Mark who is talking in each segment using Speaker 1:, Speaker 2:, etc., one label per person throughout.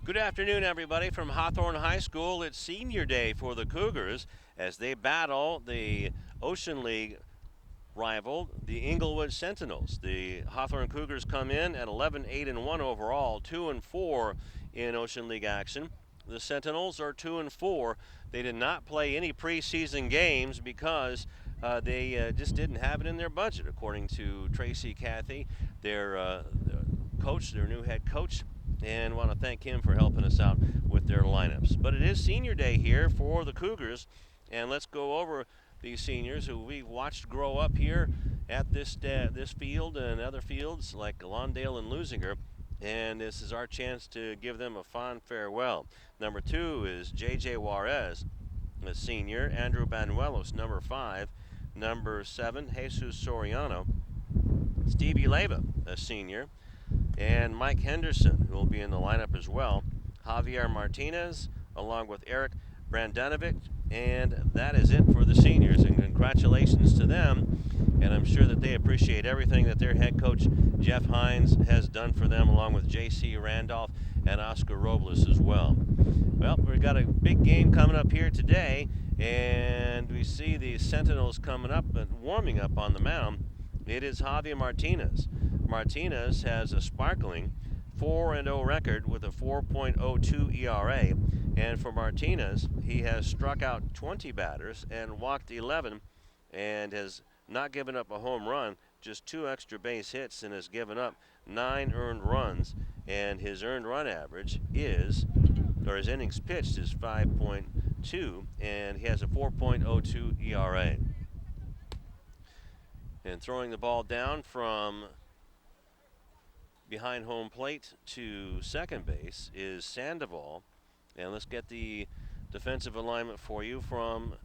Speaker 1: Good afternoon, everybody. From Hawthorne High School, it's senior day for the Cougars as they battle the Ocean League rival, the Inglewood Sentinels. The Hawthorne Cougars come in at 11-8-1 overall, 2-4 in Ocean League action. The Sentinels are 2-4. They did not play any preseason games because they just didn't have it in their budget, according to Tracy Cathy, their coach, their new head coach, and want to thank him for helping us out with their lineups. But it is senior day here for the Cougars, and let's go over these seniors who we've watched grow up here at this field and other fields like Lawndale and Lusinger, and this is our chance to give them a fond farewell. Number 2 is J.J. Juarez, a senior. Andrew Banuelos, number 5. Number 7, Jesus Soriano. Stevie Leyva, a senior. And Mike Henderson, who will be in the lineup as well. Javier Martinez, along with Eric Brandanovic. And that is it for the seniors, and congratulations to them. And I'm sure that they appreciate everything that their head coach, Jeff Hines, has done for them, along with J.C. Randolph and Oscar Robles as well. Well, we've got a big game coming up here today, and we see the Sentinels coming up and warming up on the mound. It is Javier Martinez. Martinez has a sparkling 4-0 record with a 4.02 ERA. And for Martinez, he has struck out 20 batters and walked 11 and has not given up a home run, just 2 extra base hits, and has given up 9 earned runs. And his earned run average is, or his innings pitched is 5.2, and he has a 4.02 ERA. And throwing the ball down from behind home plate to second base is Sandoval. And let's get the defensive alignment for you from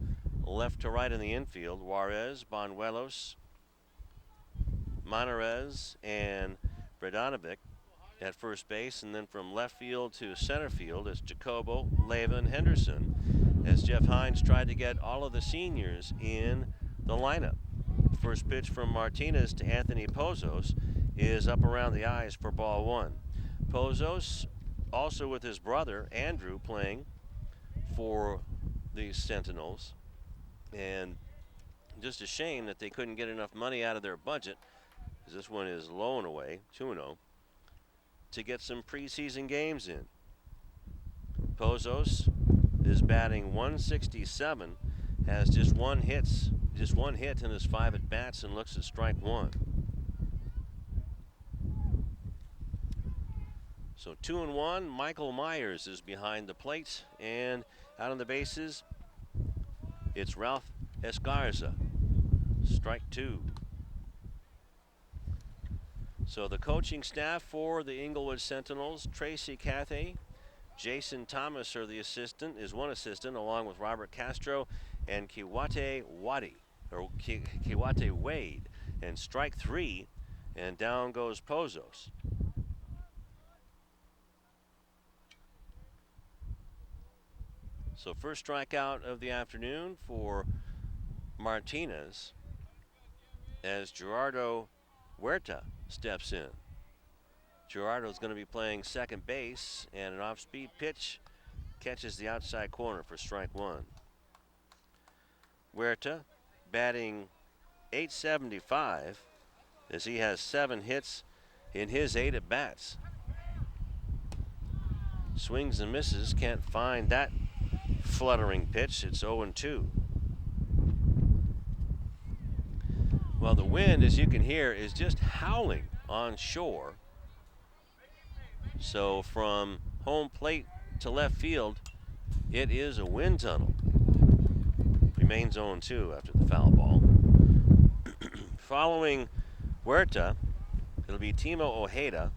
Speaker 1: left to right in the infield. Juarez, Banuelos, Monarez, and Bredanovic at first base. And then from left field to center field, it's Jacobo, Leyva, and Henderson, as Jeff Hines tried to get all of the seniors in the lineup. First pitch from Martinez to Anthony Pozos is up around the eyes for ball 1. Pozos, also with his brother Andrew, playing for the Sentinels, and just a shame that they couldn't get enough money out of their budget, because this one is low and away, 2-0, to get some preseason games in. Pozos is batting .167, has just one hit in his 5 at bats, and looks at strike 1. So 2-1. Michael Myers is behind the plate, and out on the bases, it's Ralph Escarza. Strike 2. So the coaching staff for the Inglewood Sentinels: Tracy Cathay, Jason Thomas are the assistant, is one assistant, along with Robert Castro and Kiwate Wade. And strike 3, and down goes Pozos. So first strikeout of the afternoon for Martinez as Gerardo Huerta steps in. Gerardo's going to be playing second base, and an off-speed pitch catches the outside corner for strike 1. Huerta batting .875 as he has 7 hits in his 8 at-bats. Swings and misses, can't find that fluttering pitch. It's 0-2. Well, the wind, as you can hear, is just howling on shore. So from home plate to left field, it is a wind tunnel. Remains 0-2 after the foul ball. Following Huerta, it'll be Timo Ojeda,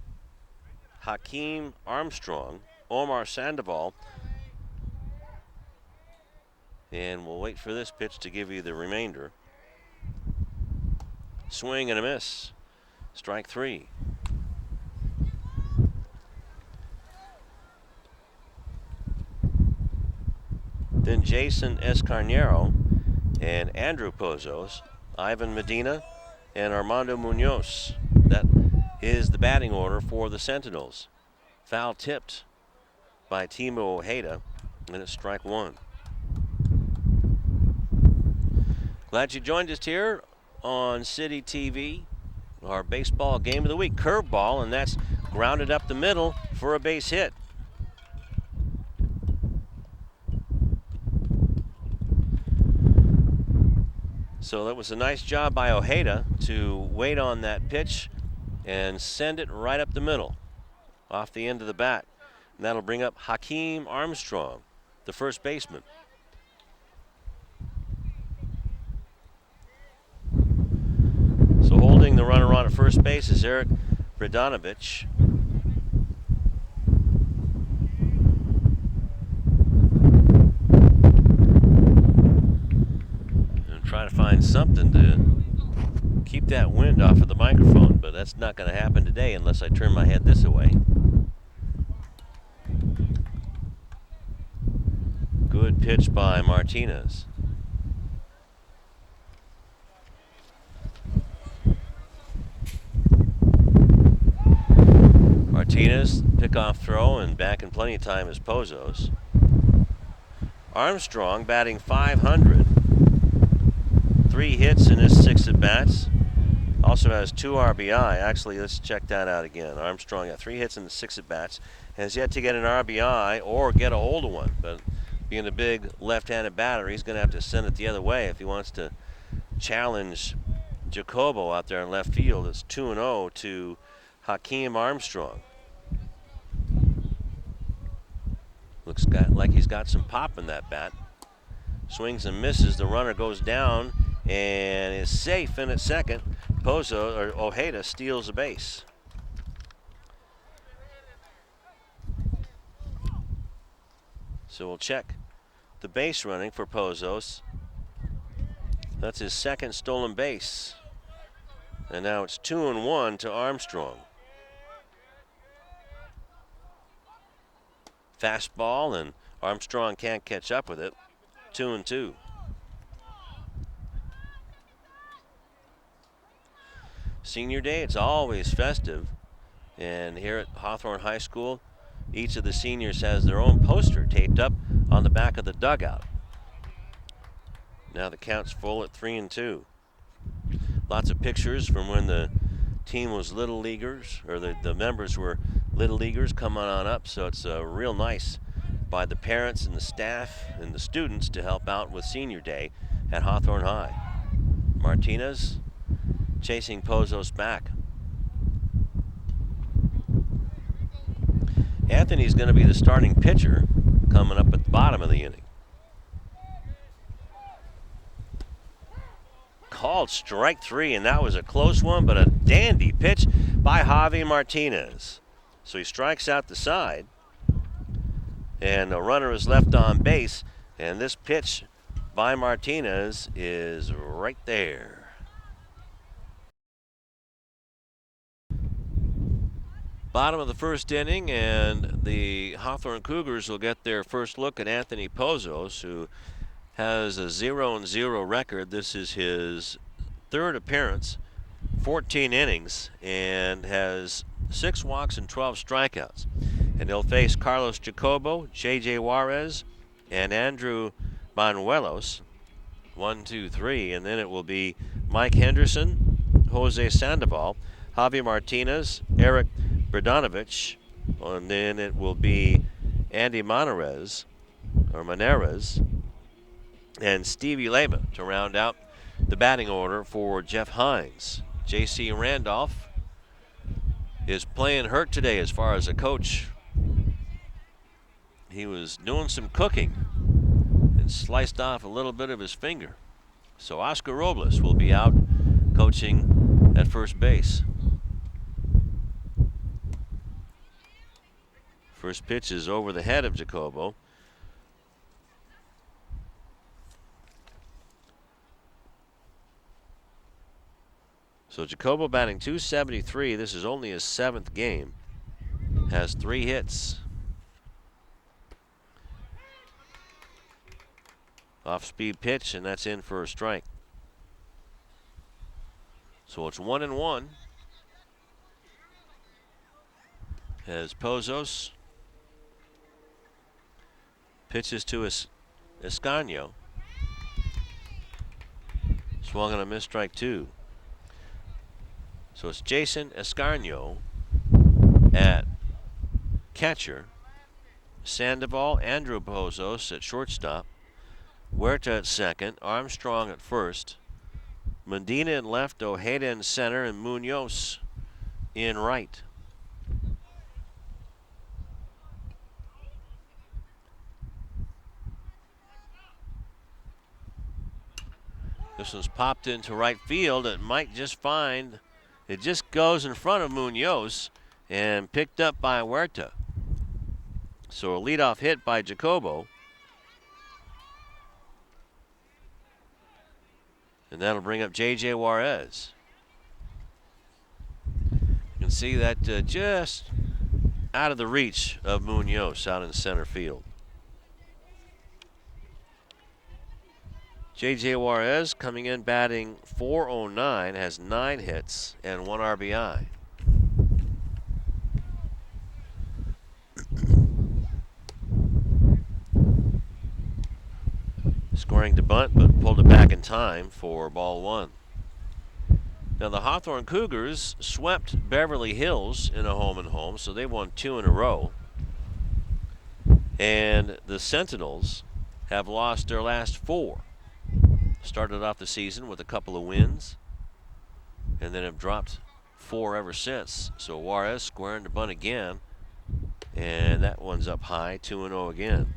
Speaker 1: Hakeem Armstrong, Omar Sandoval, and we'll wait for this pitch to give you the remainder. Swing and a miss. Strike 3. Then Jason Escarnero and Andrew Pozos, Ivan Medina, and Armando Munoz. That is the batting order for the Sentinels. Foul tipped by Timo Ojeda, and it's strike one. Glad you joined us here on City TV. Our baseball game of the week, curveball, and that's grounded up the middle for a base hit. So that was a nice job by Ojeda to wait on that pitch and send it right up the middle off the end of the bat. And that'll bring up Hakeem Armstrong, the first baseman. So holding the runner on at first base is Eric Bredanovich. And try to find something to keep that wind off of the microphone, but that's not going to happen today unless I turn my head this way. Good pitch by Martinez. Martinez, pickoff throw, and back in plenty of time is Pozos. Armstrong batting .500. 3 hits in his 6 at-bats. Also has 2 RBI. Actually, let's check that out again. Armstrong got 3 hits in the 6 at-bats. Has yet to get an RBI or get a hold of one. But being a big left-handed batter, he's going to have to send it the other way if he wants to challenge Jacobo out there in left field. It's 2-0 to Hakeem Armstrong. Looks like he's got some pop in that bat. Swings and misses. The runner goes down and is safe in at second. Ojeda steals a base. So we'll check the base running for Pozos. That's his second stolen base. And now it's 2-1 to Armstrong. Fastball, and Armstrong can't catch up with it. 2-2. Senior Day, it's always festive. And here at Hawthorne High School, each of the seniors has their own poster taped up on the back of the dugout. Now the count's full at 3-2. Lots of pictures from when the team was little leaguers, or the members were little leaguers coming on up. So it's real nice by the parents and the staff and the students to help out with Senior Day at Hawthorne High. Martinez chasing Pozos back. Anthony's going to be the starting pitcher coming up at the bottom of the inning. Called strike 3, and that was a close one, but a dandy pitch by Javi Martinez. So he strikes out the side, and the runner is left on base, and this pitch by Martinez is right there. Bottom of the first inning, and the Hawthorne Cougars will get their first look at Anthony Pozos, who has a 0-0 record. This is his 3rd appearance, 14 innings, and has 6 walks and 12 strikeouts. And he'll face Carlos Jacobo, J.J. Juarez, and Andrew Manuelos. 1, 2, 3, and then it will be Mike Henderson, Jose Sandoval, Javi Martinez, Eric Bredanovich, and then it will be Andy Maneres, and Stevie Leva to round out the batting order for Jeff Hines. J.C. Randolph is playing hurt today as far as a coach. He was doing some cooking and sliced off a little bit of his finger. So Oscar Robles will be out coaching at first base. First pitch is over the head of Jacobo. So Jacobo batting .273. This is only his 7th game. Has 3 hits. Off-speed pitch, and that's in for a strike. So it's 1-1. As Pozos Pitches to Escanio. Swung on a missed strike 2. So it's Jason Escanio at catcher. Sandoval, Andrew Pozos at shortstop. Huerta at second. Armstrong at first. Medina in left, Ojeda in center, and Munoz in right. This one's popped into right field. It might just find, it just goes in front of Munoz and picked up by Huerta. So a leadoff hit by Jacobo. And that'll bring up J.J. Juarez. You can see that just out of the reach of Munoz out in center field. J.J. Juarez coming in batting .409, has 9 hits and 1 RBI. Scoring to bunt, but pulled it back in time for ball 1. Now the Hawthorne Cougars swept Beverly Hills in a home and home, so they won 2 in a row. And the Sentinels have lost their last 4. Started off the season with a couple of wins and then have dropped 4 ever since. So Juarez squaring to bunt again, and that one's up high, 2-0 again.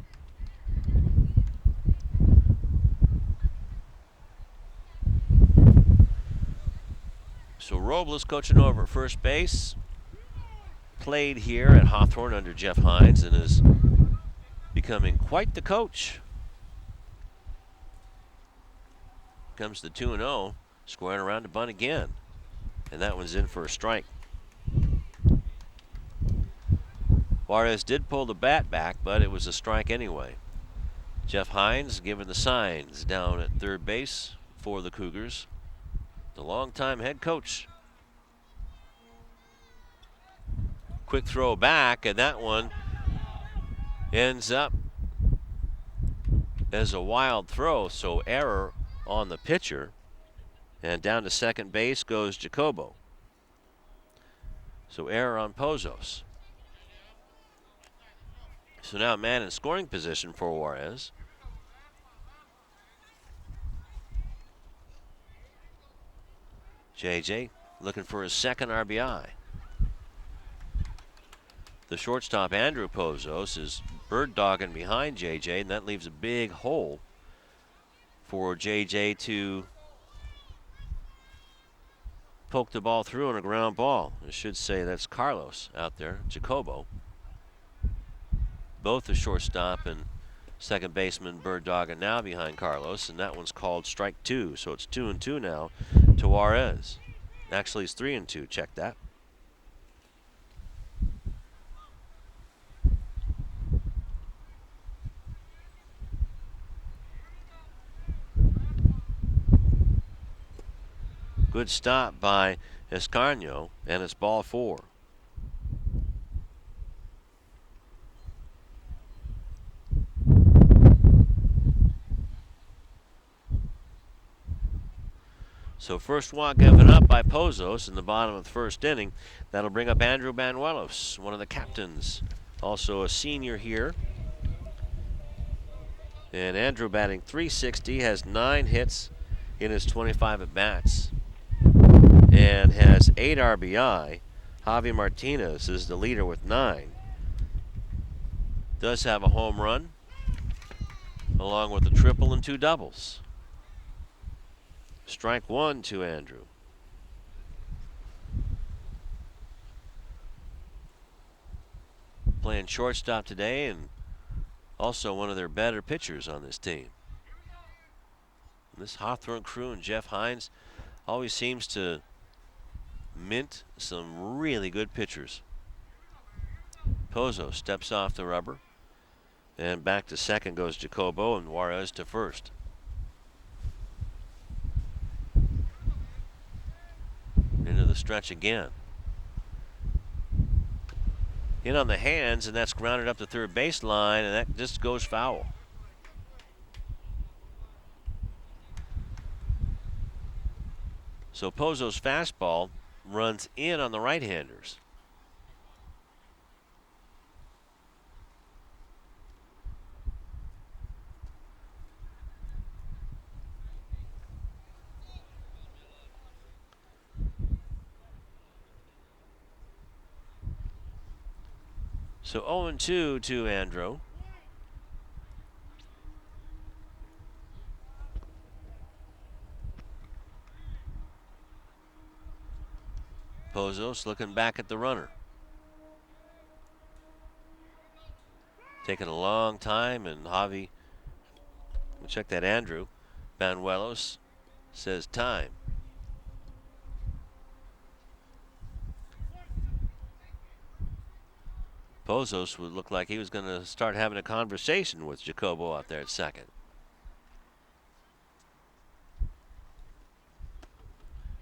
Speaker 1: So Robles coaching over at first base. Played here at Hawthorne under Jeff Hines and is becoming quite the coach. Comes the 2-0, squaring around to bunt again. And that one's in for a strike. Juarez did pull the bat back, but it was a strike anyway. Jeff Hines giving the signs down at third base for the Cougars. The longtime head coach. Quick throw back, and that one ends up as a wild throw, so error on the pitcher. And down to second base goes Jacobo. So error on Pozos. So now a man in scoring position for Juarez. JJ looking for his second RBI. The shortstop, Andrew Pozos, is bird dogging behind JJ, and that leaves a big hole for JJ to poke the ball through on a ground ball. I should say that's Carlos out there, Jacobo. Both the shortstop and second baseman bird dogging now behind Carlos, and that one's called strike 2. So it's 2-2 now to Juarez. Actually, it's 3-2. Check that. Good stop by Escanio, and it's ball 4. So first walk given up by Pozos in the bottom of the first inning. That'll bring up Andrew Banuelos, one of the captains, also a senior here. And Andrew batting .360, has 9 hits in his 25 at-bats, and has 8 RBI. Javi Martinez is the leader with 9. Does have a home run, along with a triple and 2 doubles. Strike 1 to Andrew. Playing shortstop today, and also one of their better pitchers on this team. And this Hawthorne crew and Jeff Hines always seems to mint some really good pitchers. Pozo steps off the rubber, and back to second goes Jacobo, and Juarez to first. Into the stretch again. in on the hands, and that's grounded up the third baseline, and that just goes foul. So Pozo's fastball runs in on the right-handers. So 0-2 to Andro. Pozos looking back at the runner. Taking a long time, and Javi, we'll check that Andrew. Banuelos says time. Pozos would look like he was going to start having a conversation with Jacobo out there at second.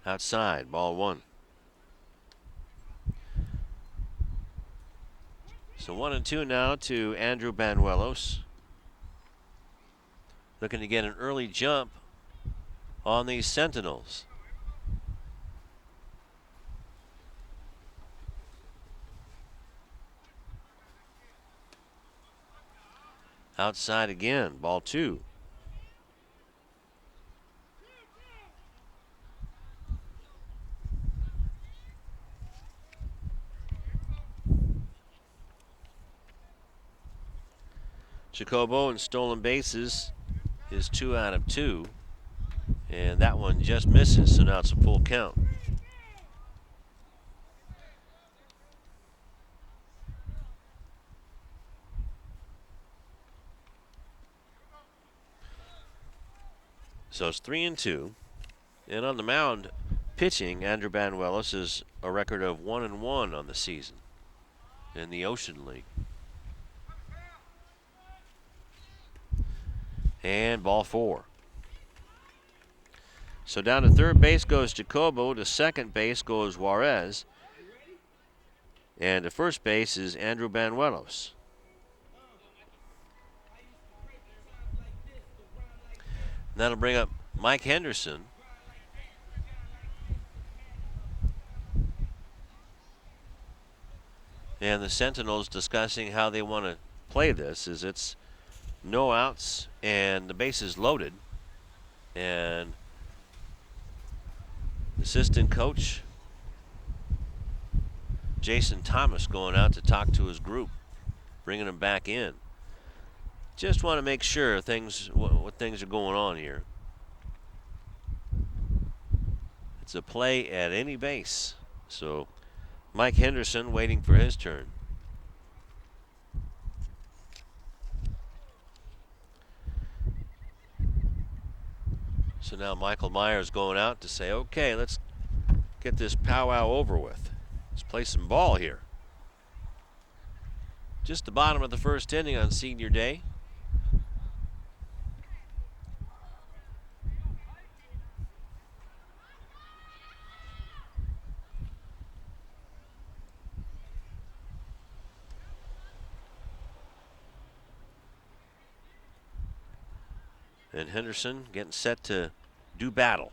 Speaker 1: Outside, ball one. So 1-2 now to Andrew Banuelos. Looking to get an early jump on these Sentinels. Outside again, ball two. Jacobo and stolen bases is 2 out of 2. And that one just misses, so now it's a full count. So it's 3-2. And on the mound, pitching, Andrew Banuelos is a record of 1-1 on the season in the Ocean League. And ball four. So down to third base goes Jacobo. To second base goes Juarez. And to first base is Andrew Banuelos. That'll bring up Mike Henderson. And the Sentinels discussing how they want to play this. Is it's no outs and the base is loaded. And assistant coach Jason Thomas going out to talk to his group, bringing them back in. Just want to make sure what things are going on here. It's a play at any base. So Mike Henderson waiting for his turn. So now Michael Myers going out to say, okay, let's get this powwow over with. Let's play some ball here. Just the bottom of the first inning on senior day. And Henderson getting set to do battle.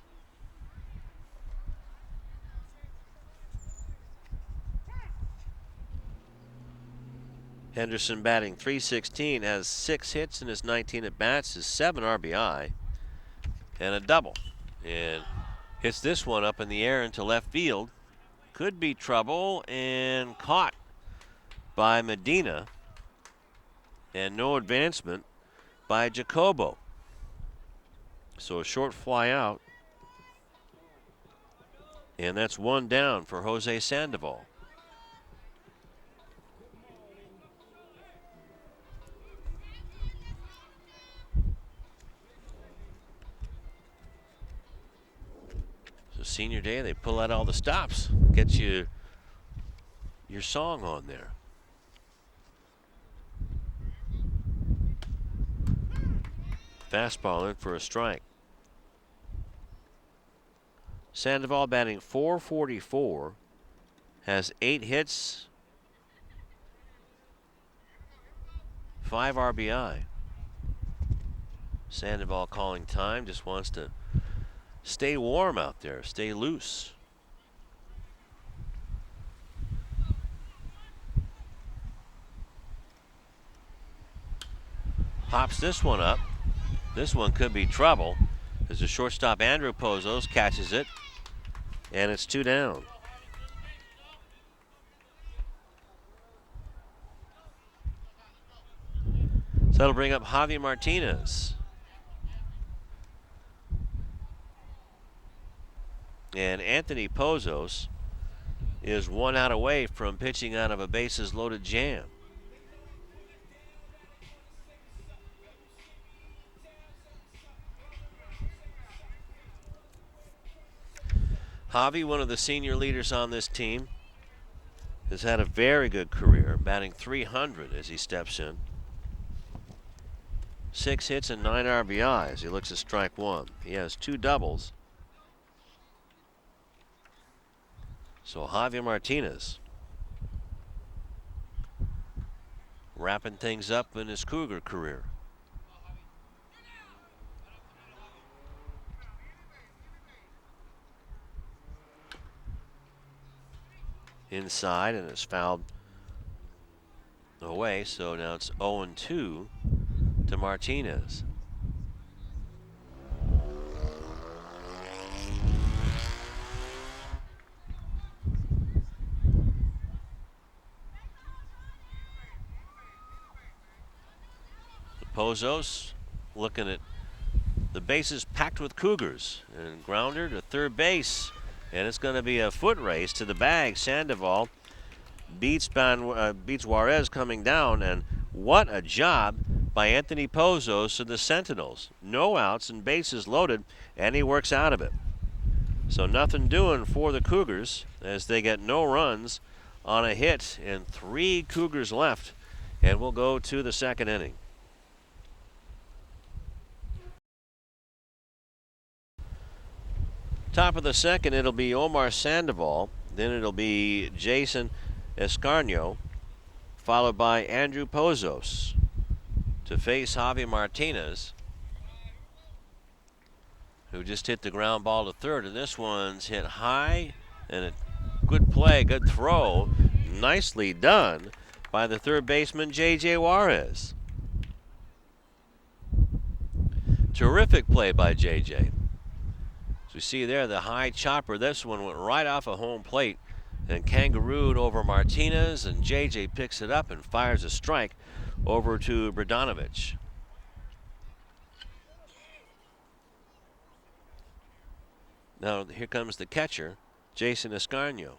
Speaker 1: Henderson batting .316, has 6 hits in his 19 at-bats, his 7 RBI, and a double. And hits this one up in the air into left field. Could be trouble, and caught by Medina. And no advancement by Jacobo. So a short fly out. And that's one down for Jose Sandoval. So senior day, they pull out all the stops. Get you your song on there. Fastball in for a strike. Sandoval batting .444, has 8 hits 5 RBI. Sandoval calling time, just wants to stay warm out there, stay loose. Pops this one up. This one could be trouble as the shortstop Andrew Pozos catches it, and it's 2 down. So that'll bring up Javi Martinez. And Anthony Pozos is 1 out away from pitching out of a bases loaded jam. Javi, one of the senior leaders on this team, has had a very good career, batting .300 as he steps in. 6 hits and 9 RBIs. He looks at strike 1. He has 2 doubles. So Javi Martinez wrapping things up in his Cougar career. Inside, and it's fouled away, so now it's 0-2 to Martinez. Pozos looking at the bases packed with Cougars, and grounder to third base, and it's going to be a foot race to the bag. Sandoval beats Juarez coming down, and what a job by Anthony Pozos and the Sentinels. No outs and bases loaded, and he works out of it. So nothing doing for the Cougars as they get no runs on a hit and 3 Cougars left, and we'll go to the second inning. Top of the second, it'll be Omar Sandoval. Then it'll be Jason Escarnio, followed by Andrew Pozos to face Javi Martinez, who just hit the ground ball to third. And this one's hit high, and a good play, good throw, nicely done by the third baseman, J.J. Juarez. Terrific play by J.J. As we see there, the high chopper, this one went right off a home plate and kangarooed over Martinez, and J.J. picks it up and fires a strike over to Bradonovich. Now here comes the catcher, Jason Escarnio.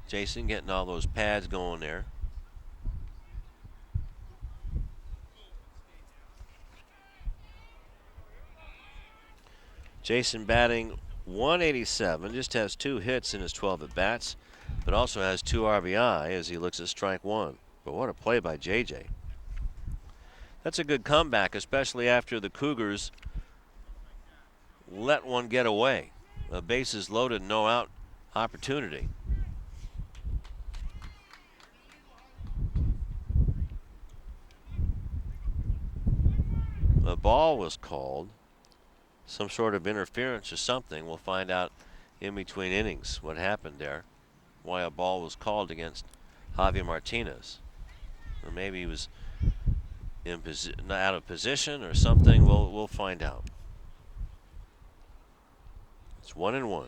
Speaker 1: Jason getting all those pads going there. Jason batting .187, just has 2 hits in his 12 at-bats, but also has 2 RBI as he looks at strike 1. But what a play by JJ. That's a good comeback, especially after the Cougars let one get away. A bases loaded, no out opportunity. The ball was called. Some sort of interference or something. We'll find out in between innings what happened there, why a ball was called against Javi Martinez. Or maybe he was out of position or something. We'll find out. It's 1-1.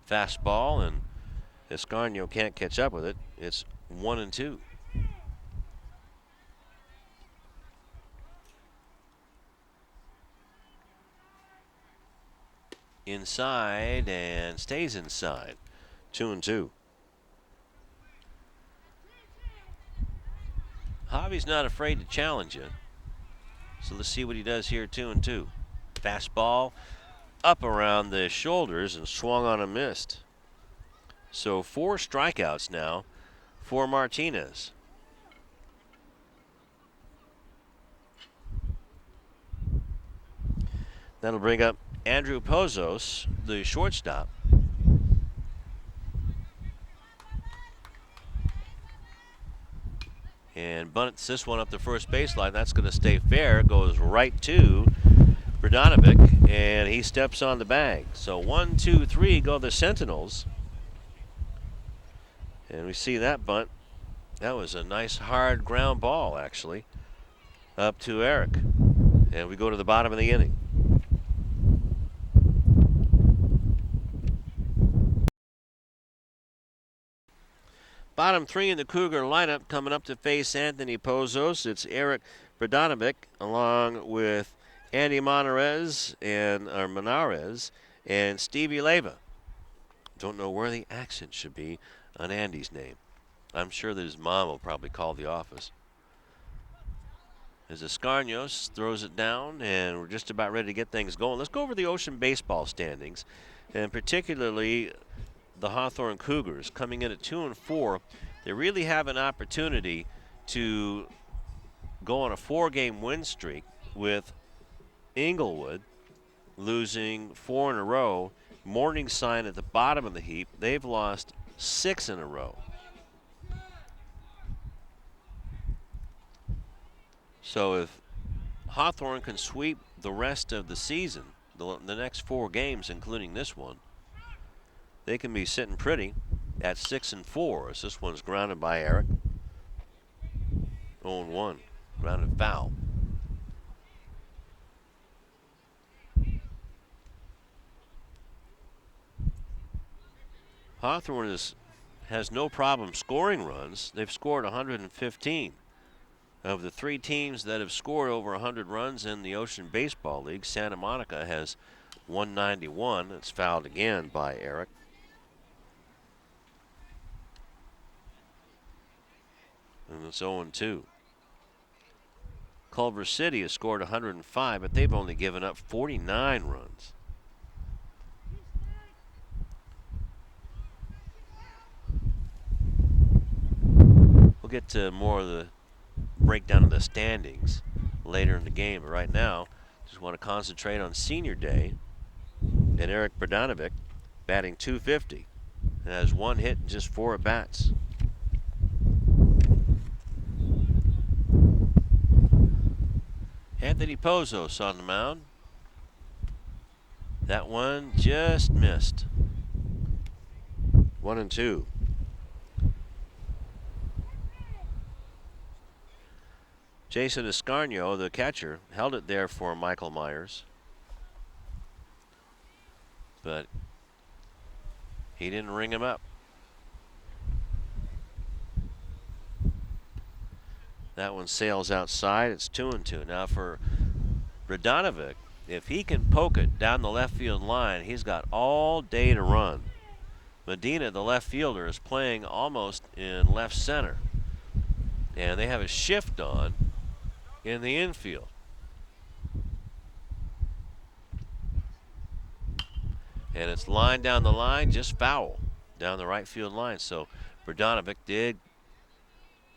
Speaker 1: Fastball, and Escarnio can't catch up with it. It's 1-2. Inside and stays inside. 2-2. Javi's not afraid to challenge you. So let's see what he does here. 2-2. Fastball up around the shoulders and swung on and missed. So 4 strikeouts now for Martinez. That'll bring up Andrew Pozos, the shortstop. And bunts this one up the first baseline. That's going to stay fair. Goes right to Brdanovic, and he steps on the bag. So 1, 2, 3 go the Sentinels. And we see that bunt. That was a nice hard ground ball, actually, up to Eric. And we go to the bottom of the inning. Bottom three in the Cougar lineup coming up to face Anthony Pozos. It's Eric Brdanovic along with Andy Monarez and Stevie Leyva. Don't know where the accent should be on Andy's name. I'm sure that his mom will probably call the office. As Escarnios throws it down, and we're just about ready to get things going. Let's go over the Ocean baseball standings, and particularly the Hawthorne Cougars coming in at 2-4. They really have an opportunity to go on a 4-game win streak, with Inglewood losing 4 in a row. Morningside at the bottom of the heap. They've lost 6 in a row. So if Hawthorne can sweep the rest of the season, the next 4 games, including this one, they can be sitting pretty at 6-4, as this one's grounded by Eric. 0-1, grounded foul. Hawthorne has no problem scoring runs. They've scored 115. Of the 3 teams that have scored over 100 runs in the Ocean Baseball League, Santa Monica has 191. It's fouled again by Eric. And it's 0-2. Culver City has scored 105, but they've only given up 49 runs. We'll get to more of the breakdown of the standings later in the game, but right now, just want to concentrate on Senior Day. And Eric Brdanovic batting .250 and has 1 hit in just 4 at-bats. Anthony Pozos on the mound. That one just missed. 1-2. Jason Escarnio, the catcher, held it there for Michael Myers, but he didn't ring him up. That one sails outside. It's 2-2. Now for Brdanovic, if he can poke it down the left field line, he's got all day to run. Medina, the left fielder, is playing almost in left center, and they have a shift on in the infield. And it's lined down the line, just foul down the right field line. So Brdanovic did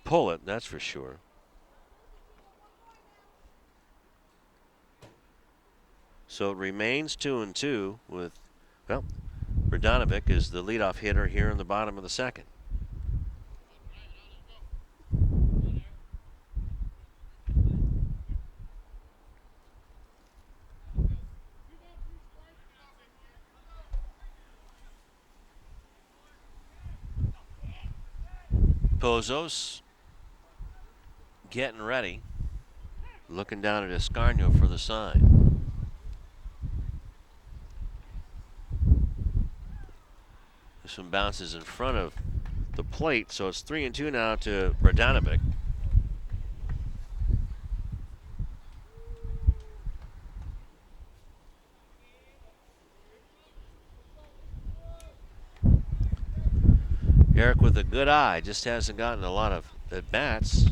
Speaker 1: pull it, that's for sure. So it remains 2-2 with, well, Brdanovic is the leadoff hitter here in the bottom of the second. Pozos getting ready, looking down at Escarnio for the sign. This one bounces in front of the plate, so it's 3-2 now to Brdanovic. Eric with a good eye, just hasn't gotten a lot of at-bats.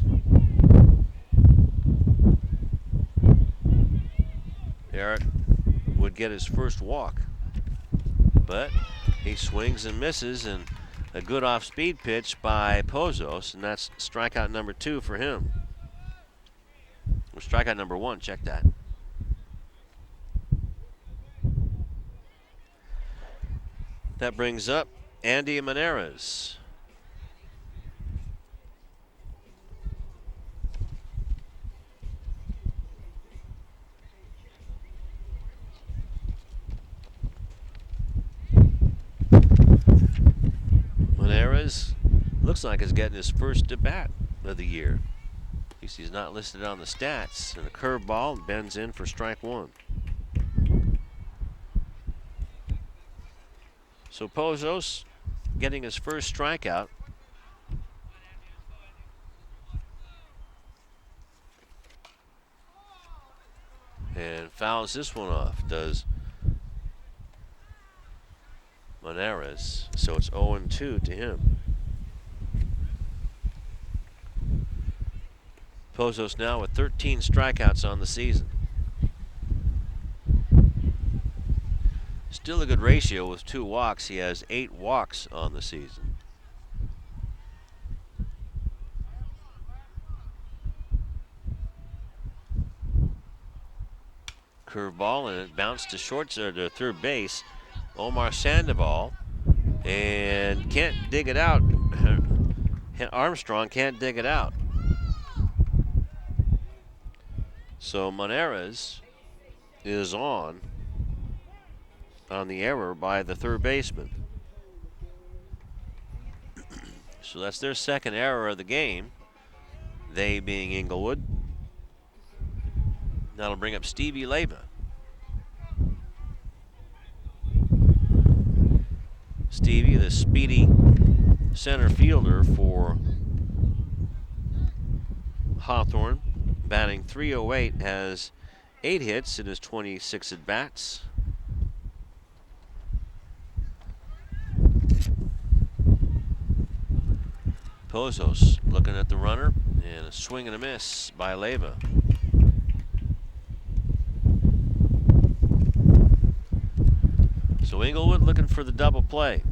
Speaker 1: Eric would get his first walk, but he swings and misses, and a good off-speed pitch by Pozos, and that's strikeout number 2 for him. Or strikeout number 1, check that. That brings up Andy Maneras. Maneras looks like he's getting his first at bat of the year. At least he's not listed on the stats. And a curveball bends in for strike one. So Pozos getting his first strikeout. And fouls this one off, does Maneras. So it's 0-2 to him. Pozos now with 13 strikeouts on the season. Still a good ratio with 2 walks. He has 8 walks on the season. Curveball, and it bounced to to third base. Omar Sandoval, and can't dig it out. Armstrong can't dig it out. So Maneras is on the error by the third baseman. So that's their second error of the game, they being Inglewood. That'll bring up Stevie Leyva. Stevie, the speedy center fielder for Hawthorne, batting .308, has 8 hits in his 26 at-bats. Pozos looking at the runner, and a swing and a miss by Leyva. So Inglewood looking for the double play.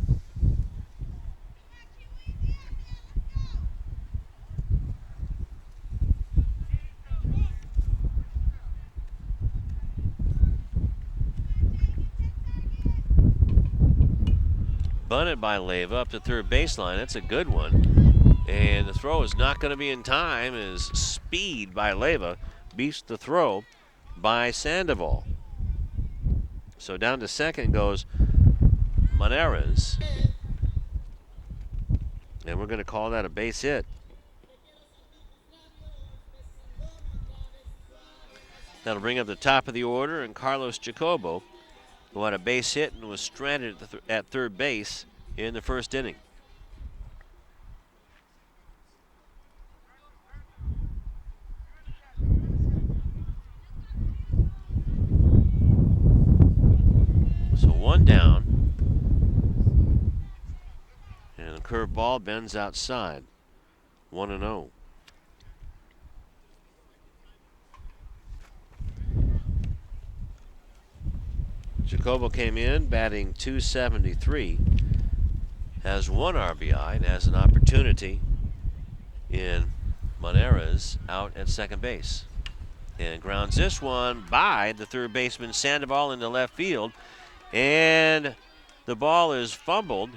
Speaker 1: Bunted by Leyva up to third baseline. That's a good one. And the throw is not going to be in time as speed by Leyva beats the throw by Sandoval. So down to second goes Maneras. And we're going to call that a base hit. That'll bring up the top of the order, and Carlos Jacobo, who had a base hit and was stranded at third base in the first inning. So one down. And the curved ball bends outside. 1-0. Jacobo came in batting .273, has 1 RBI, and has an opportunity in Maneras out at second base. And grounds this one by the third baseman Sandoval into left field. And the ball is fumbled,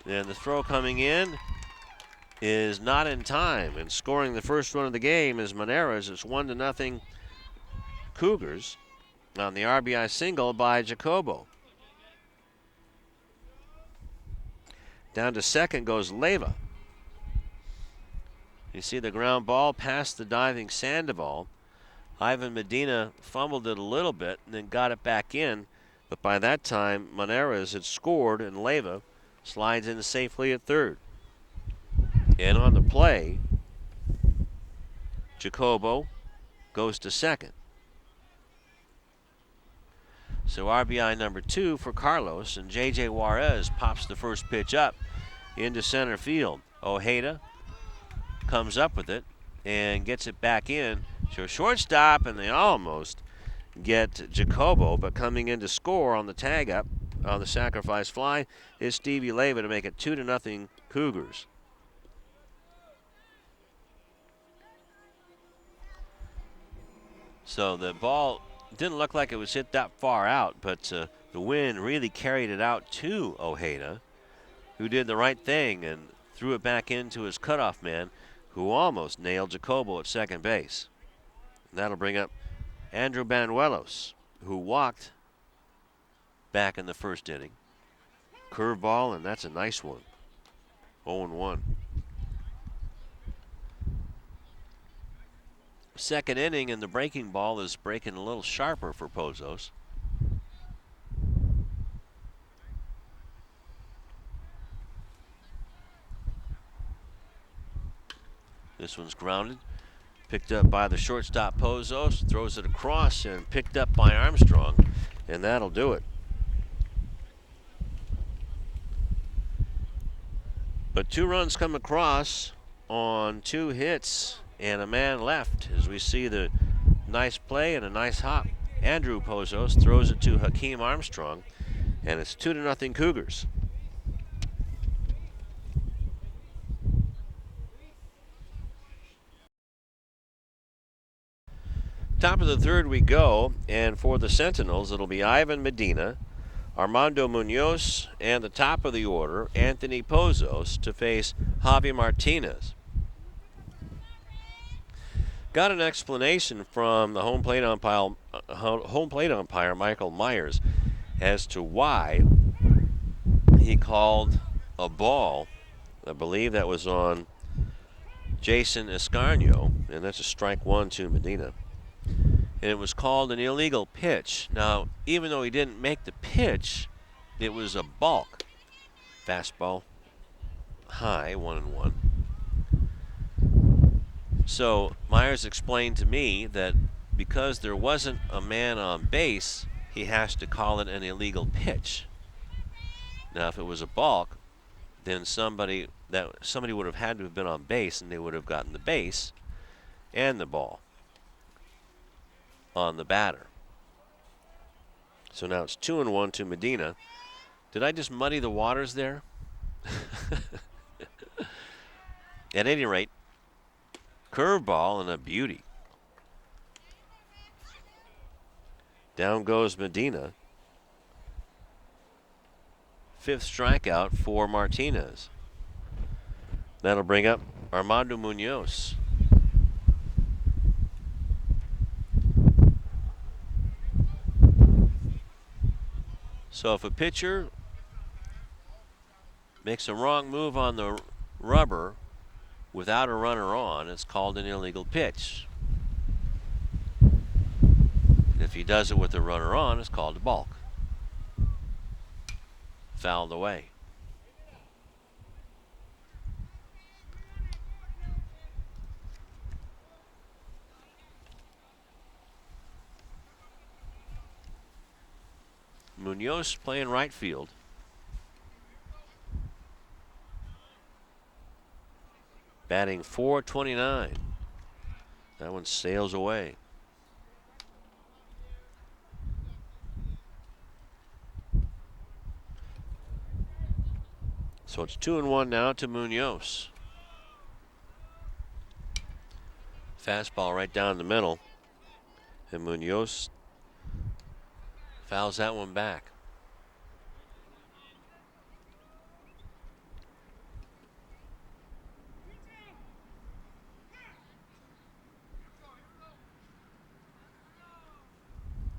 Speaker 1: and the throw coming in is not in time. And scoring the first run of the game is Maneras. It's 1-0 Cougars on the RBI single by Jacobo. Down to second goes Leyva. You see the ground ball past the diving Sandoval. Ivan Medina fumbled it a little bit and then got it back in. But by that time, Maneras had scored, and Leyva slides in safely at third. And on the play, Jacobo goes to second. So RBI number 2 for Carlos, and J.J. Juarez pops the first pitch up into center field. Ojeda comes up with it and gets it back in. So shortstop, and they almost get Jacobo, but coming in to score on the tag up on the sacrifice fly is Stevie Leyva to make it 2-0 Cougars. So the ball didn't look like it was hit that far out, but The wind really carried it out to Ojeda, who did the right thing and threw it back into his cutoff man, who almost nailed Jacobo at second base. And that'll bring up Andrew Banuelos, who walked back in the first inning. Curveball, and that's a nice one. 0-1. Second inning, and the breaking ball is breaking a little sharper for Pozos. This one's grounded. Picked up by the shortstop Pozos. Throws it across and picked up by Armstrong. And that'll do it. But 2 runs come across on 2 hits and a man left, as we see the nice play and a nice hop. Andrew Pozos throws it to Hakeem Armstrong, and it's 2-0 Cougars. Top of the third we go, and for the Sentinels, it'll be Ivan Medina, Armando Munoz, and the top of the order, Anthony Pozos, to face Javi Martinez. Got an explanation from the home plate umpire Michael Myers as to why he called a ball. I believe that was on Jason Escarnio, and that's a strike 1 to Medina. And it was called an illegal pitch. Now, even though he didn't make the pitch, it was a balk. Fastball high, 1-1. So Myers explained to me that because there wasn't a man on base, he has to call it an illegal pitch. Now, if it was a balk, then somebody would have had to have been on base, and they would have gotten the base and the ball on the batter. So now it's 2-1 to Medina. Did I just muddy the waters there? At any rate, curveball and a beauty. Down goes Medina. 5th strikeout for Martinez. That'll bring up Armando Munoz. So if a pitcher makes a wrong move on the rubber without a runner on, it's called an illegal pitch. If he does it with a runner on, it's called a balk. Fouled away. Munoz playing right field. Batting .429. That one sails away. So it's 2-1 now to Munoz. Fastball right down the middle. And Munoz fouls that one back.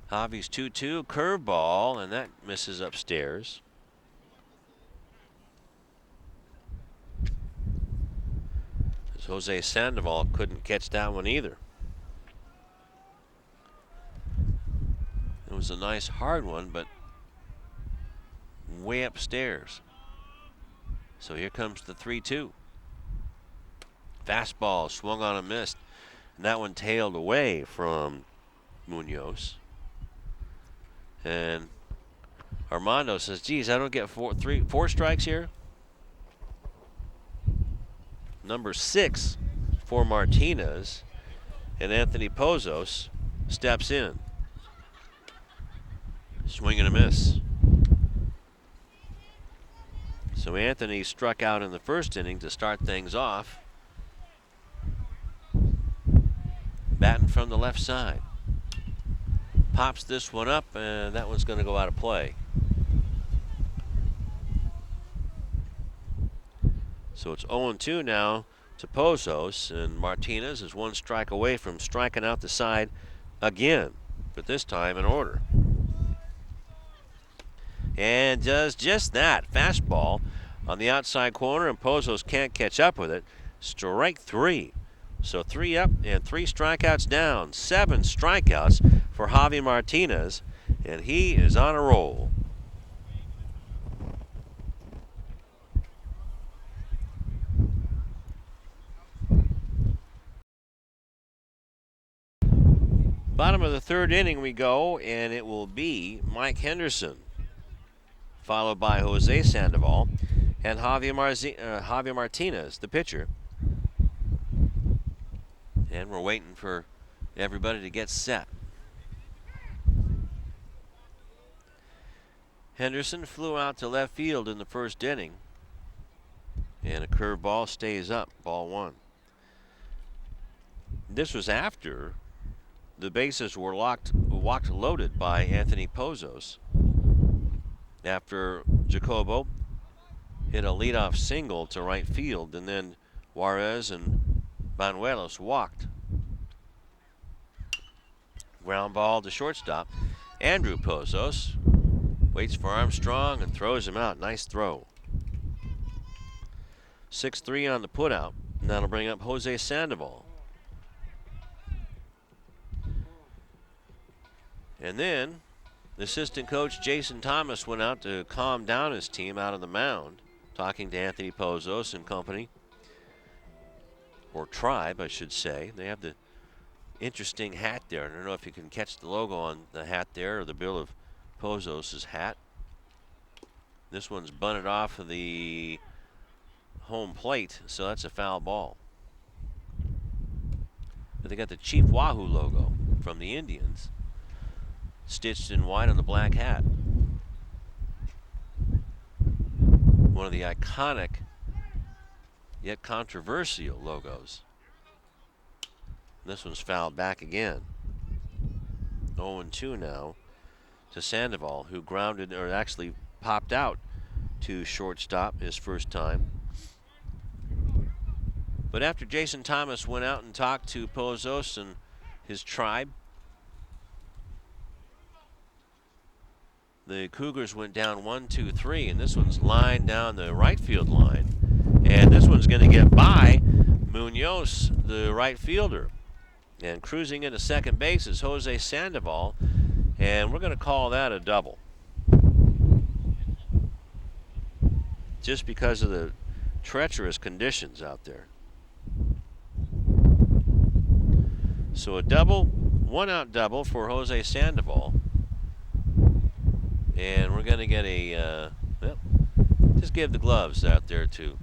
Speaker 1: Javi's 2-2, curveball, and that misses upstairs. Jose Sandoval couldn't catch that one either. It was a nice hard one, but way upstairs. So here comes the 3-2. Fastball swung on and missed, and that one tailed away from Munoz. And Armando says, geez, I don't get four strikes here. Number 6 for Martinez, and Anthony Pozos steps in. Swing and a miss. So Anthony struck out in the first inning to start things off, batting from the left side. pops this one up, and that one's going to go out of play. So it's 0-2 now to Pozos, and Martinez is one strike away from striking out the side again, but this time in order. And does just that. Fastball on the outside corner, and Pozos can't catch up with it. Strike 3. So 3 up and 3 strikeouts down. 7 strikeouts for Javi Martinez, and he is on a roll. Bottom of the 3rd inning we go, and it will be Mike Henderson, followed by Jose Sandoval and Javi Martinez, the pitcher. And we're waiting for everybody to get set. Henderson flew out to left field in the 1st inning, and a curveball stays up, ball 1. This was after the bases were walked loaded by Anthony Pozos, after Jacobo hit a leadoff single to right field, and then Juarez and Banuelos walked. Ground ball to shortstop. Andrew Pozos waits for Armstrong and throws him out. Nice throw. 6-3 on the putout, and that'll bring up Jose Sandoval. And then assistant coach Jason Thomas went out to calm down his team out on the mound, talking to Anthony Pozos and company, or tribe, I should say. They have the interesting hat there. I don't know if you can catch the logo on the hat there, or the bill of Pozos' hat. This one's bunted off of the home plate, so that's a foul ball. But they got the Chief Wahoo logo from the Indians stitched in white on the black hat. One of the iconic yet controversial logos. This one's fouled back again. 0-2 now to Sandoval, who grounded, or actually popped out to shortstop his first time. But after Jason Thomas went out and talked to Pozos and his tribe, the Cougars went down 1-2-3, and this one's lined down the right field line. And this one's going to get by Munoz, the right fielder. And cruising into second base is Jose Sandoval, and we're going to call that a double, just because of the treacherous conditions out there. So a double, 1-out double for Jose Sandoval. And we're going to get a, well, just give the gloves out there to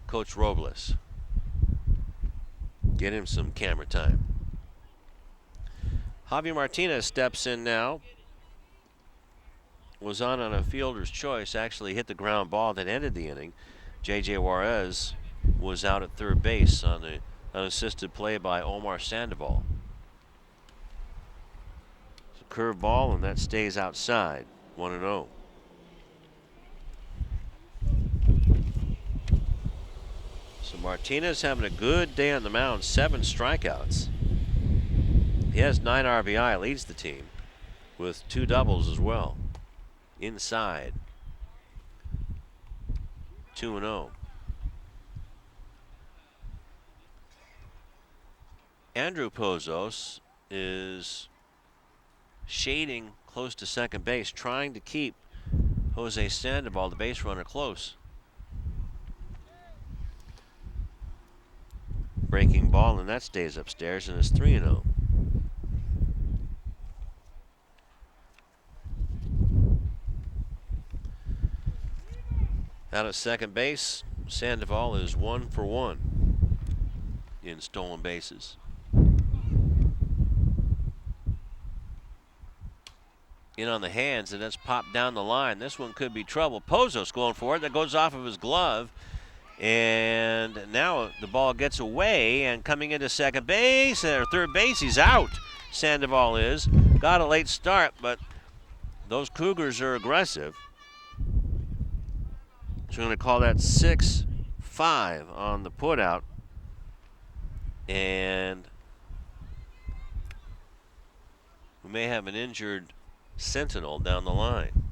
Speaker 1: Coach Robles. Get him some camera time. Javi Martinez steps in now. Was on a fielder's choice, actually hit the ground ball that ended the inning. J.J. Juarez was out at third base on the unassisted play by Omar Sandoval. Curve ball, and that stays outside. 1-0. So Martinez having a good day on the mound. 7 strikeouts. He has 9 RBI, leads the team with 2 doubles as well. Inside. 2-0. Andrew Pozos is shading close to second base, trying to keep Jose Sandoval, the base runner, close. Breaking ball, and that stays upstairs, and it's 3-0. Out at second base, Sandoval is 1 for 1 in stolen bases. In on the hands, and that's popped down the line. This one could be trouble. Pozos going for it. That goes off of his glove. And now the ball gets away, and coming into second base, or third base, he's out. Sandoval is. got a late start, but those Cougars are aggressive. So we're going to call that 6-5 on the putout. And we may have an injured Sentinel down the line.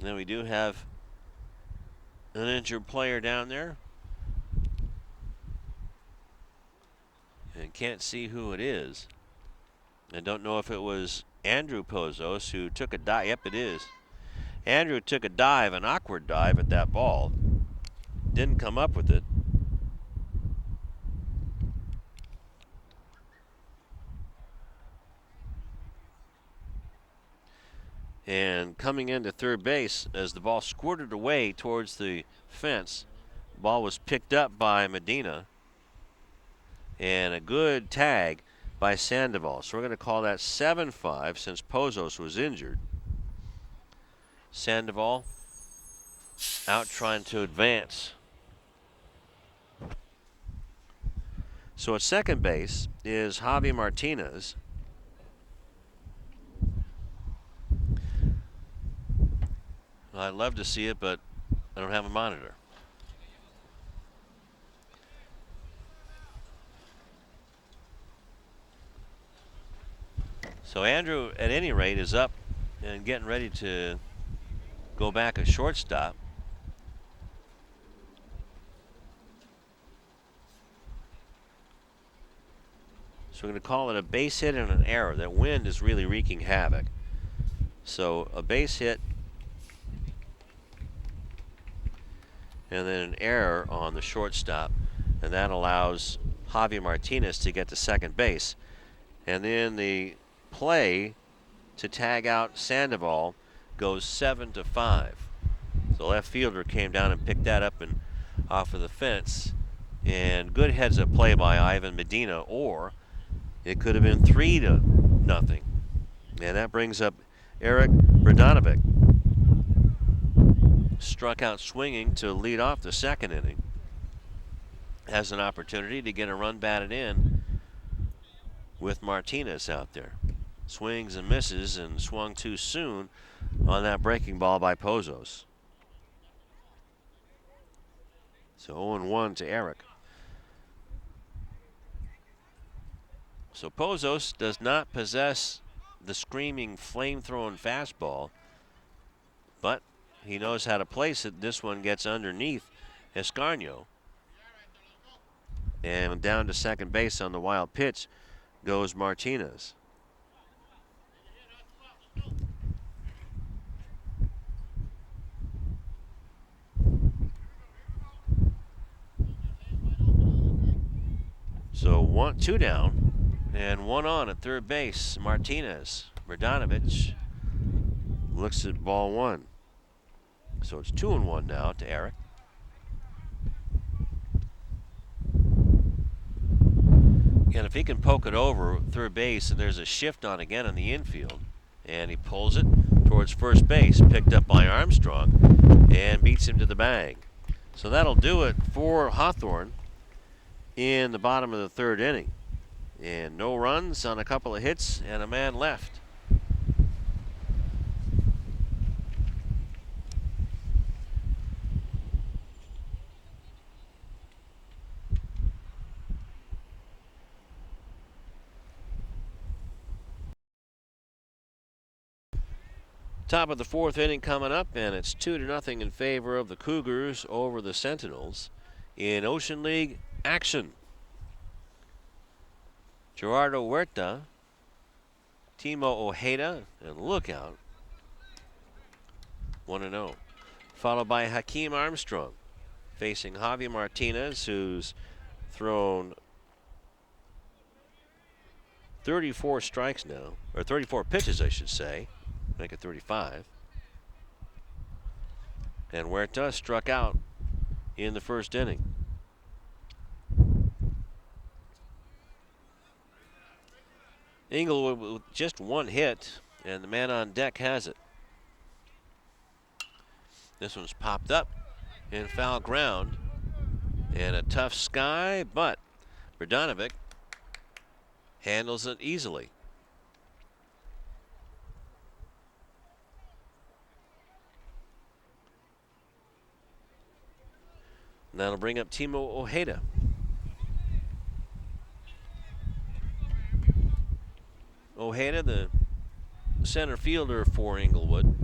Speaker 1: Then we do have an injured player down there. And can't see who it is. I don't know if it was Andrew Pozos who took a dive. Yep, it is. Andrew took a dive, an awkward dive at that ball. Didn't come up with it. And coming into third base, as the ball squirted away towards the fence, the ball was picked up by Medina. And a good tag by Sandoval. So we're going to call that 7-5 since Pozos was injured. Sandoval out trying to advance. So at second base is Javi Martinez. I'd love to see it, but I don't have a monitor. So Andrew, at any rate, is up and getting ready to go back at shortstop. So we're going to call it a base hit and an error. That wind is really wreaking havoc. So a base hit and then an error on the shortstop, and that allows Javi Martinez to get to second base. And then the play to tag out Sandoval goes 7-5. The left fielder came down and picked that up and off of the fence. And good heads-up play by Ivan Medina, or it could have been 3-0. And that brings up Eric Brdanovic. Struck out swinging to lead off the second inning. Has an opportunity to get a run batted in with Martinez out there. Swings and misses and swung too soon on that breaking ball by Pozos. So 0-1 to Eric. So Pozos does not possess the screaming, flame-throwing fastball, but he knows how to place it. This one gets underneath Escarnio. And down to second base on the wild pitch goes Martinez. So 2 down and 1 on at third base. Martinez. Brdanovic looks at ball 1. So it's 2-1 now to Eric. And if he can poke it over third base and there's a shift on again in the infield, and he pulls it towards first base, picked up by Armstrong, and beats him to the bag. So that'll do it for Hawthorne in the bottom of the third inning. And no runs on a couple of hits and a man left. Top of the fourth inning coming up, and it's 2-0 in favor of the Cougars over the Sentinels in Ocean League action. Gerardo Huerta, Timo Ojeda, and Lookout 1-0. Followed by Hakeem Armstrong facing Javi Martinez, who's thrown 34 strikes now, or 34 pitches, I should say. Make it 35. And Huerta struck out in the first inning. Inglewood with just 1 hit, and the man on deck has it. This one's popped up in foul ground. And a tough sky, but Brdanovic handles it easily. And that'll bring up Timo Ojeda. Ojeda, the center fielder for Inglewood,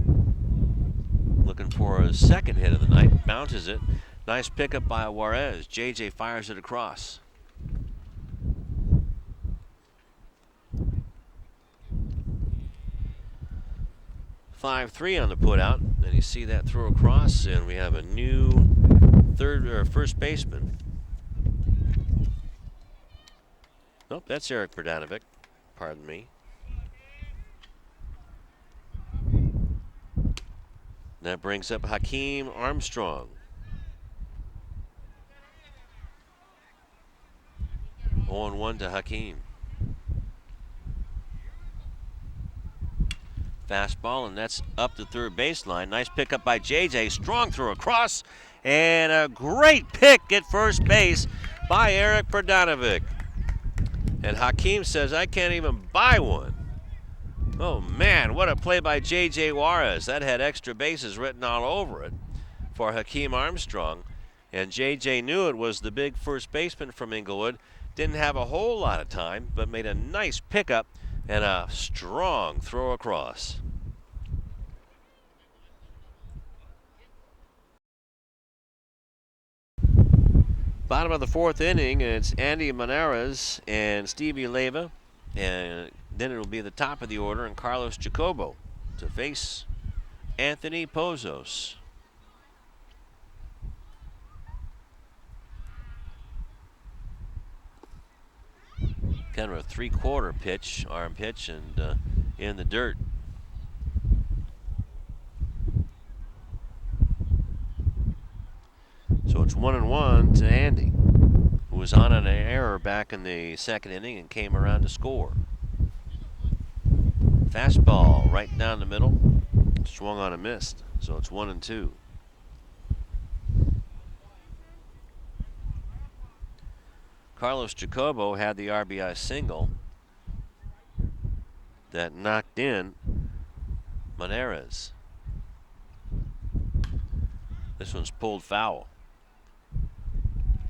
Speaker 1: looking for a second hit of the night. Bounces it. Nice pickup by Juarez. JJ fires it across. "5-3" on the putout, and you see that throw across, and we have a new first baseman. Nope, that's Eric Brdanovic. Pardon me. That brings up Hakeem Armstrong. 0-1 to Hakeem. Fastball, and that's up the third baseline. Nice pickup by JJ. Strong throw across, and a great pick at first base by Eric Brdanovic. And Hakeem says, I can't even buy one. Oh man, what a play by JJ Juarez. That had extra bases written all over it for Hakeem Armstrong. And JJ knew it was the big first baseman from Inglewood. Didn't have a whole lot of time, but made a nice pickup and a strong throw across. Bottom of the fourth inning, it's Andy Maneras and Stevie Leyva. And then it'll be the top of the order and Carlos Jacobo to face Anthony Pozos. Kind of a three-quarter pitch, arm pitch, and in the dirt. So it's 1-1 to Andy, who was on an error back in the second inning and came around to score. Fastball right down the middle, swung on a missed, so it's 1-2. Carlos Jacobo had the RBI single that knocked in Maneras. This one's pulled foul.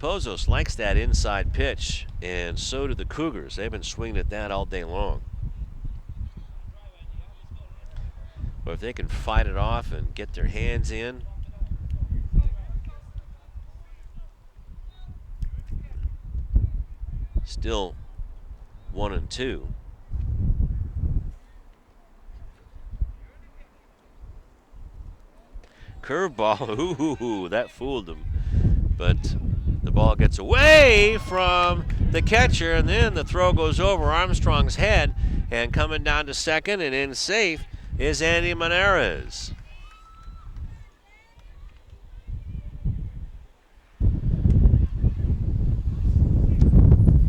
Speaker 1: Pozos likes that inside pitch, and so do the Cougars. They've been swinging at that all day long. But if they can fight it off and get their hands in, still 1-2. Curveball, ooh, that fooled him. But the ball gets away from the catcher, and then the throw goes over Armstrong's head, and coming down to second and in safe is Andy Maneras.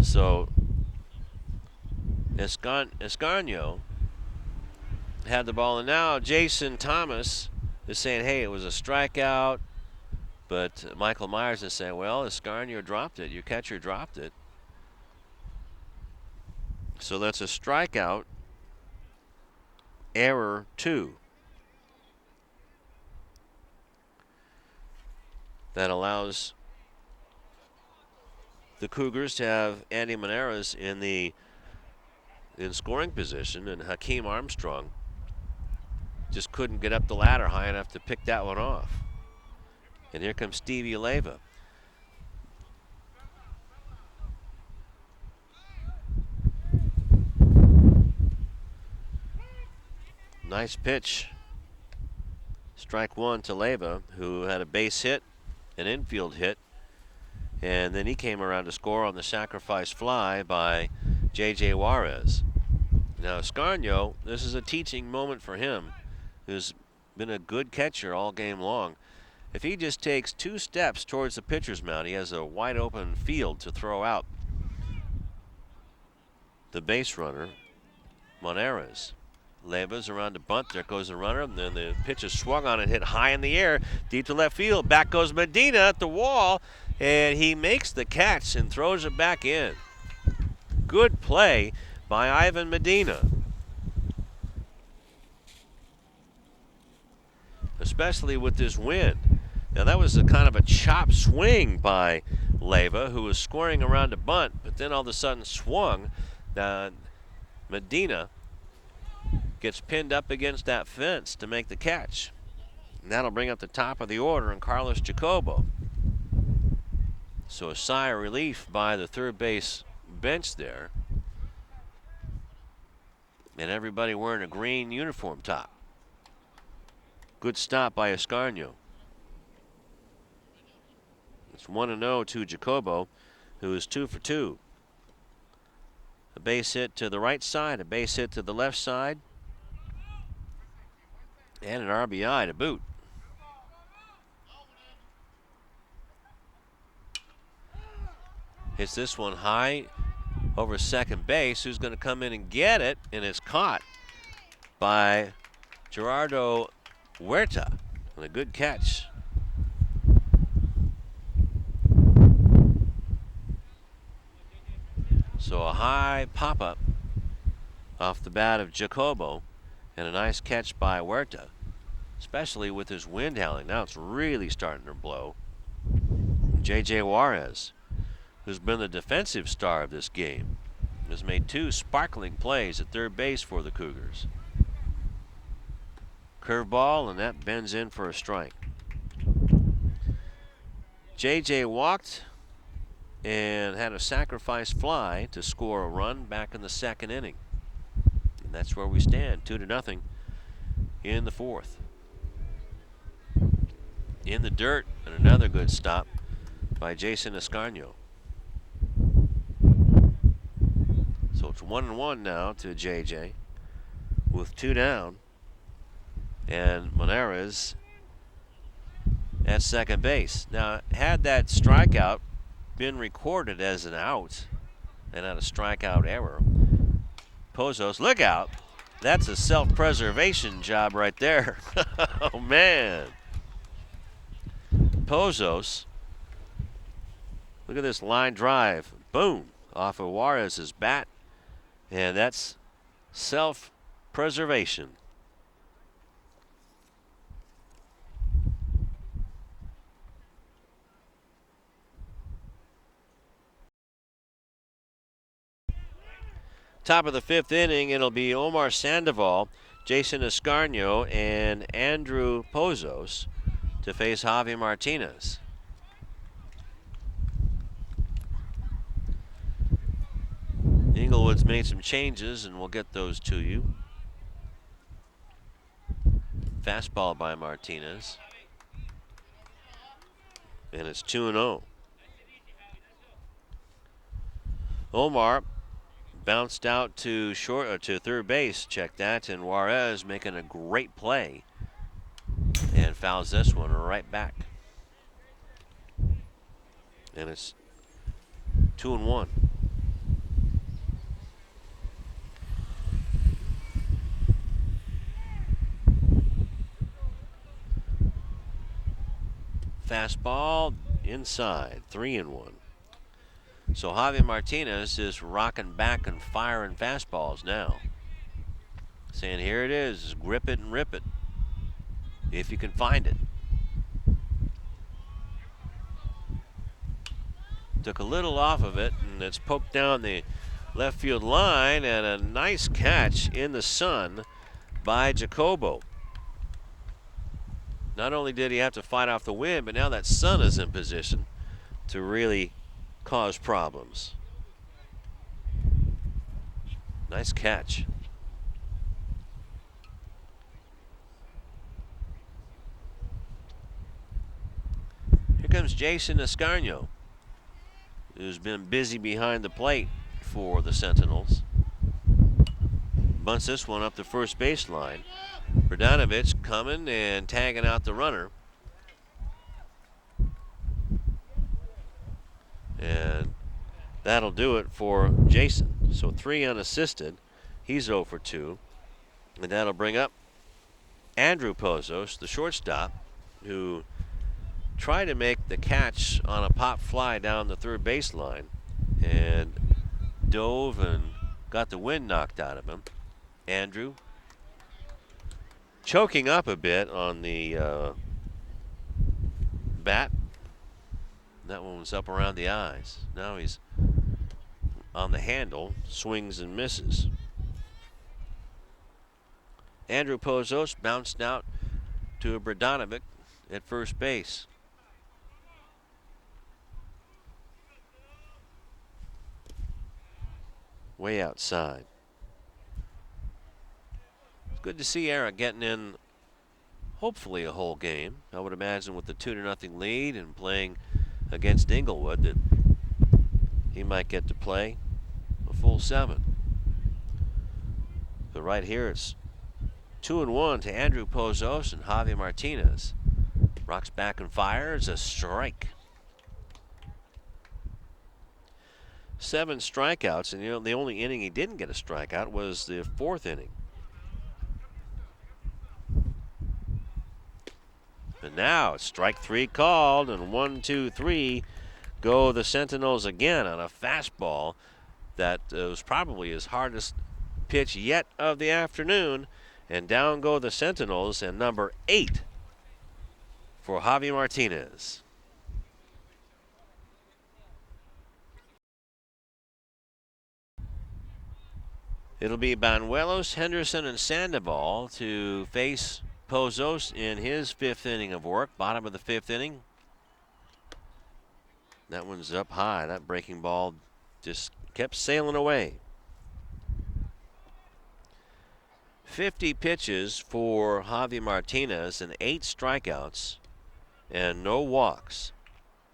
Speaker 1: So Escarnio had the ball, and now Jason Thomas is saying, hey, it was a strikeout. But Michael Myers is saying, well, Escarnio dropped it. Your catcher dropped it. So that's a strikeout. Error 2. That allows the Cougars to have Andy Maneras in scoring position, and Hakeem Armstrong just couldn't get up the ladder high enough to pick that one off. And here comes Stevie Leyva. Nice pitch. Strike one to Leyva, who had a base hit, an infield hit, and then he came around to score on the sacrifice fly by JJ Juarez. Now Escarnio, this is a teaching moment for him, who's been a good catcher all game long. If he just takes 2 steps towards the pitcher's mound, he has a wide open field to throw out the base runner, Maneras. Leva's around to bunt. There goes the runner. And then the pitch is swung on and hit high in the air, deep to left field. Back goes Medina at the wall, and he makes the catch and throws it back in. Good play by Ivan Medina, especially with this wind. Now that was a kind of a chop swing by Leva, who was scoring around to bunt, but then all of a sudden swung. Medina gets pinned up against that fence to make the catch. And that'll bring up the top of the order and Carlos Jacobo. So a sigh of relief by the third base bench there. And everybody wearing a green uniform top. Good stop by Escarnio. It's 1-0 to Jacobo, who is 2 for 2. A base hit to the right side, a base hit to the left side, and an RBI to boot. Hits this one high over second base. Who's going to come in and get it? And it's caught by Gerardo Huerta. And a good catch. So a high pop-up off the bat of Jacobo, and a nice catch by Huerta, especially with his wind howling. Now it's really starting to blow. J.J. Juarez, who's been the defensive star of this game, has made 2 sparkling plays at third base for the Cougars. Curveball, and that bends in for a strike. J.J. walked and had a sacrifice fly to score a run back in the second inning. And that's where we stand, 2-0 in the fourth. In the dirt, and another good stop by Jason Escarnio. So it's 1-1 now to JJ with 2 down, and Monares at second base. Now, had that strikeout been recorded as an out and not a strikeout error, Pozos, look out. That's a self-preservation job right there. Oh, man. Pozos, look at this line drive. Boom, off of Juarez's bat. And that's self-preservation. Top of the 5th inning, it'll be Omar Sandoval, Jason Escarnio, and Andrew Pozos to face Javi Martinez. Inglewood's made some changes, and we'll get those to you. Fastball by Martinez. And it's 2-0. Omar bounced out to to third base. Check that, and Juarez making a great play and fouls this one right back. And it's 2-1. Fastball inside, 3-1. So Javi Martinez is rocking back and firing fastballs now. Saying, here it is, grip it and rip it, if you can find it. Took a little off of it, and it's poked down the left field line, and a nice catch in the sun by Jacobo. Not only did he have to fight off the wind, but now that sun is in position to really cause problems. Nice catch. Here comes Jason Escarnio, who's been busy behind the plate for the Sentinels. Bunts this one up the first baseline. Brdanovic coming and tagging out the runner. And that'll do it for Jason. So 3 unassisted. He's 0 for 2. And that'll bring up Andrew Pozos, the shortstop, who tried to make the catch on a pop fly down the third baseline and dove and got the wind knocked out of him. Andrew choking up a bit on the bat. That one was up around the eyes. Now he's on the handle, swings and misses. Andrew Pozos bounced out to Bradanovic at first base. Way outside. It's good to see Eric getting in hopefully a whole game. I would imagine with the 2-0 lead and playing against Inglewood that he might get to play a full 7. But right here it's 2-1 to Andrew Pozos and Javi Martinez. Rocks back and fires a strike. 7 strikeouts, and the only inning he didn't get a strikeout was the 4th inning. And now it's strike 3 called, and 1, 2, 3 go the Sentinels again on a fastball that was probably his hardest pitch yet of the afternoon. And down go the Sentinels, and number 8 for Javi Martinez. It'll be Banuelos, Henderson, and Sandoval to face Pozos in his 5th inning of work, bottom of the 5th inning. That one's up high. That breaking ball just kept sailing away. 50 pitches for Javi Martinez and 8 strikeouts and no walks.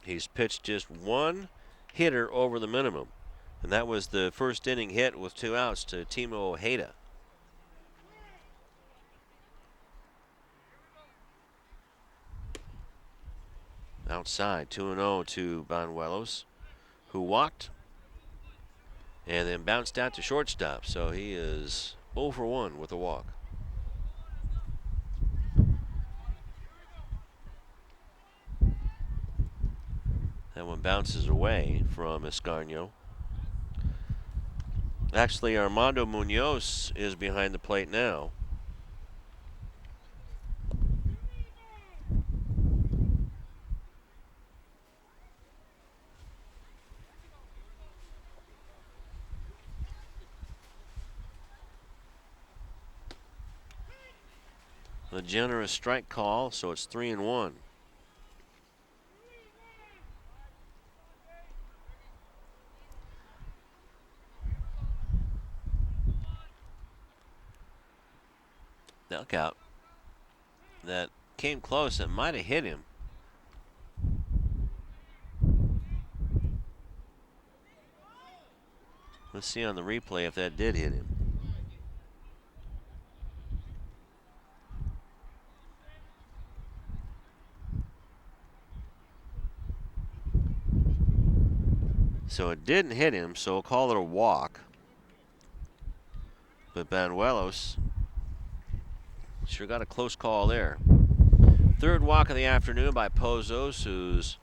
Speaker 1: He's pitched just 1 hitter over the minimum, and that was the first inning hit with 2 outs to Timo Ojeda. Outside, 2-0 to Banuelos, who walked and then bounced out to shortstop. So he is 0 for 1 with a walk. That one bounces away from Escarnio. Actually, Armando Munoz is behind the plate now. A generous strike call, so it's 3-1. Duck out. That came close. It might have hit him. Let's see on the replay if that did hit him. So it didn't hit him, so we'll call it a walk. But Banuelos sure got a close call there. 3rd walk of the afternoon by Pozos, who's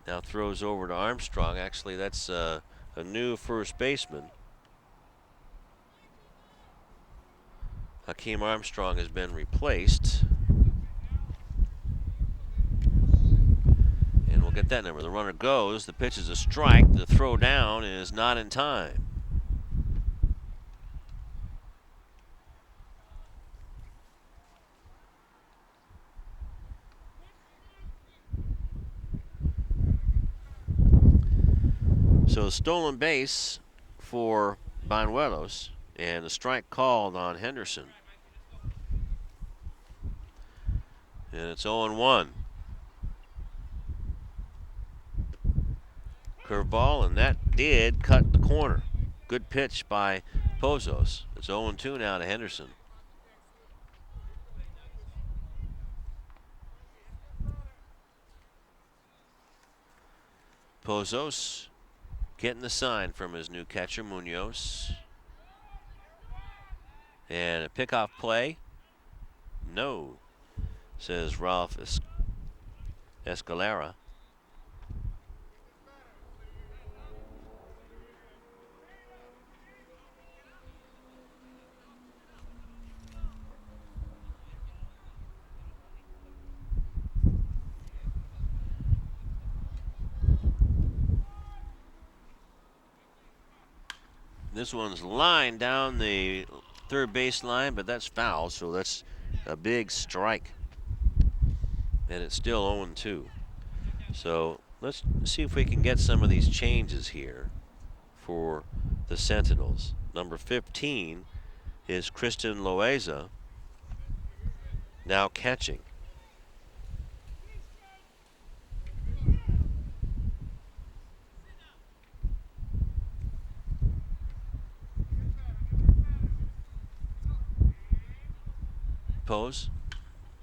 Speaker 1: now throws over to Armstrong. Actually, that's a new first baseman. Hakeem Armstrong has been replaced. And we'll get that number. The runner goes. The pitch is a strike. The throw down is not in time. So a stolen base for Banuelos and a strike called on Henderson. And it's 0-1. Curveball, and that did cut the corner. Good pitch by Pozos. It's 0-2 now to Henderson. Pozos getting the sign from his new catcher, Munoz. And a pickoff play? No, says Ralph Escalera. This one's lined down the third base line, but that's foul, so that's a big strike. And it's still 0-2. So let's see if we can get some of these changes here for the Sentinels. Number 15 is Kristen Loaiza, now catching.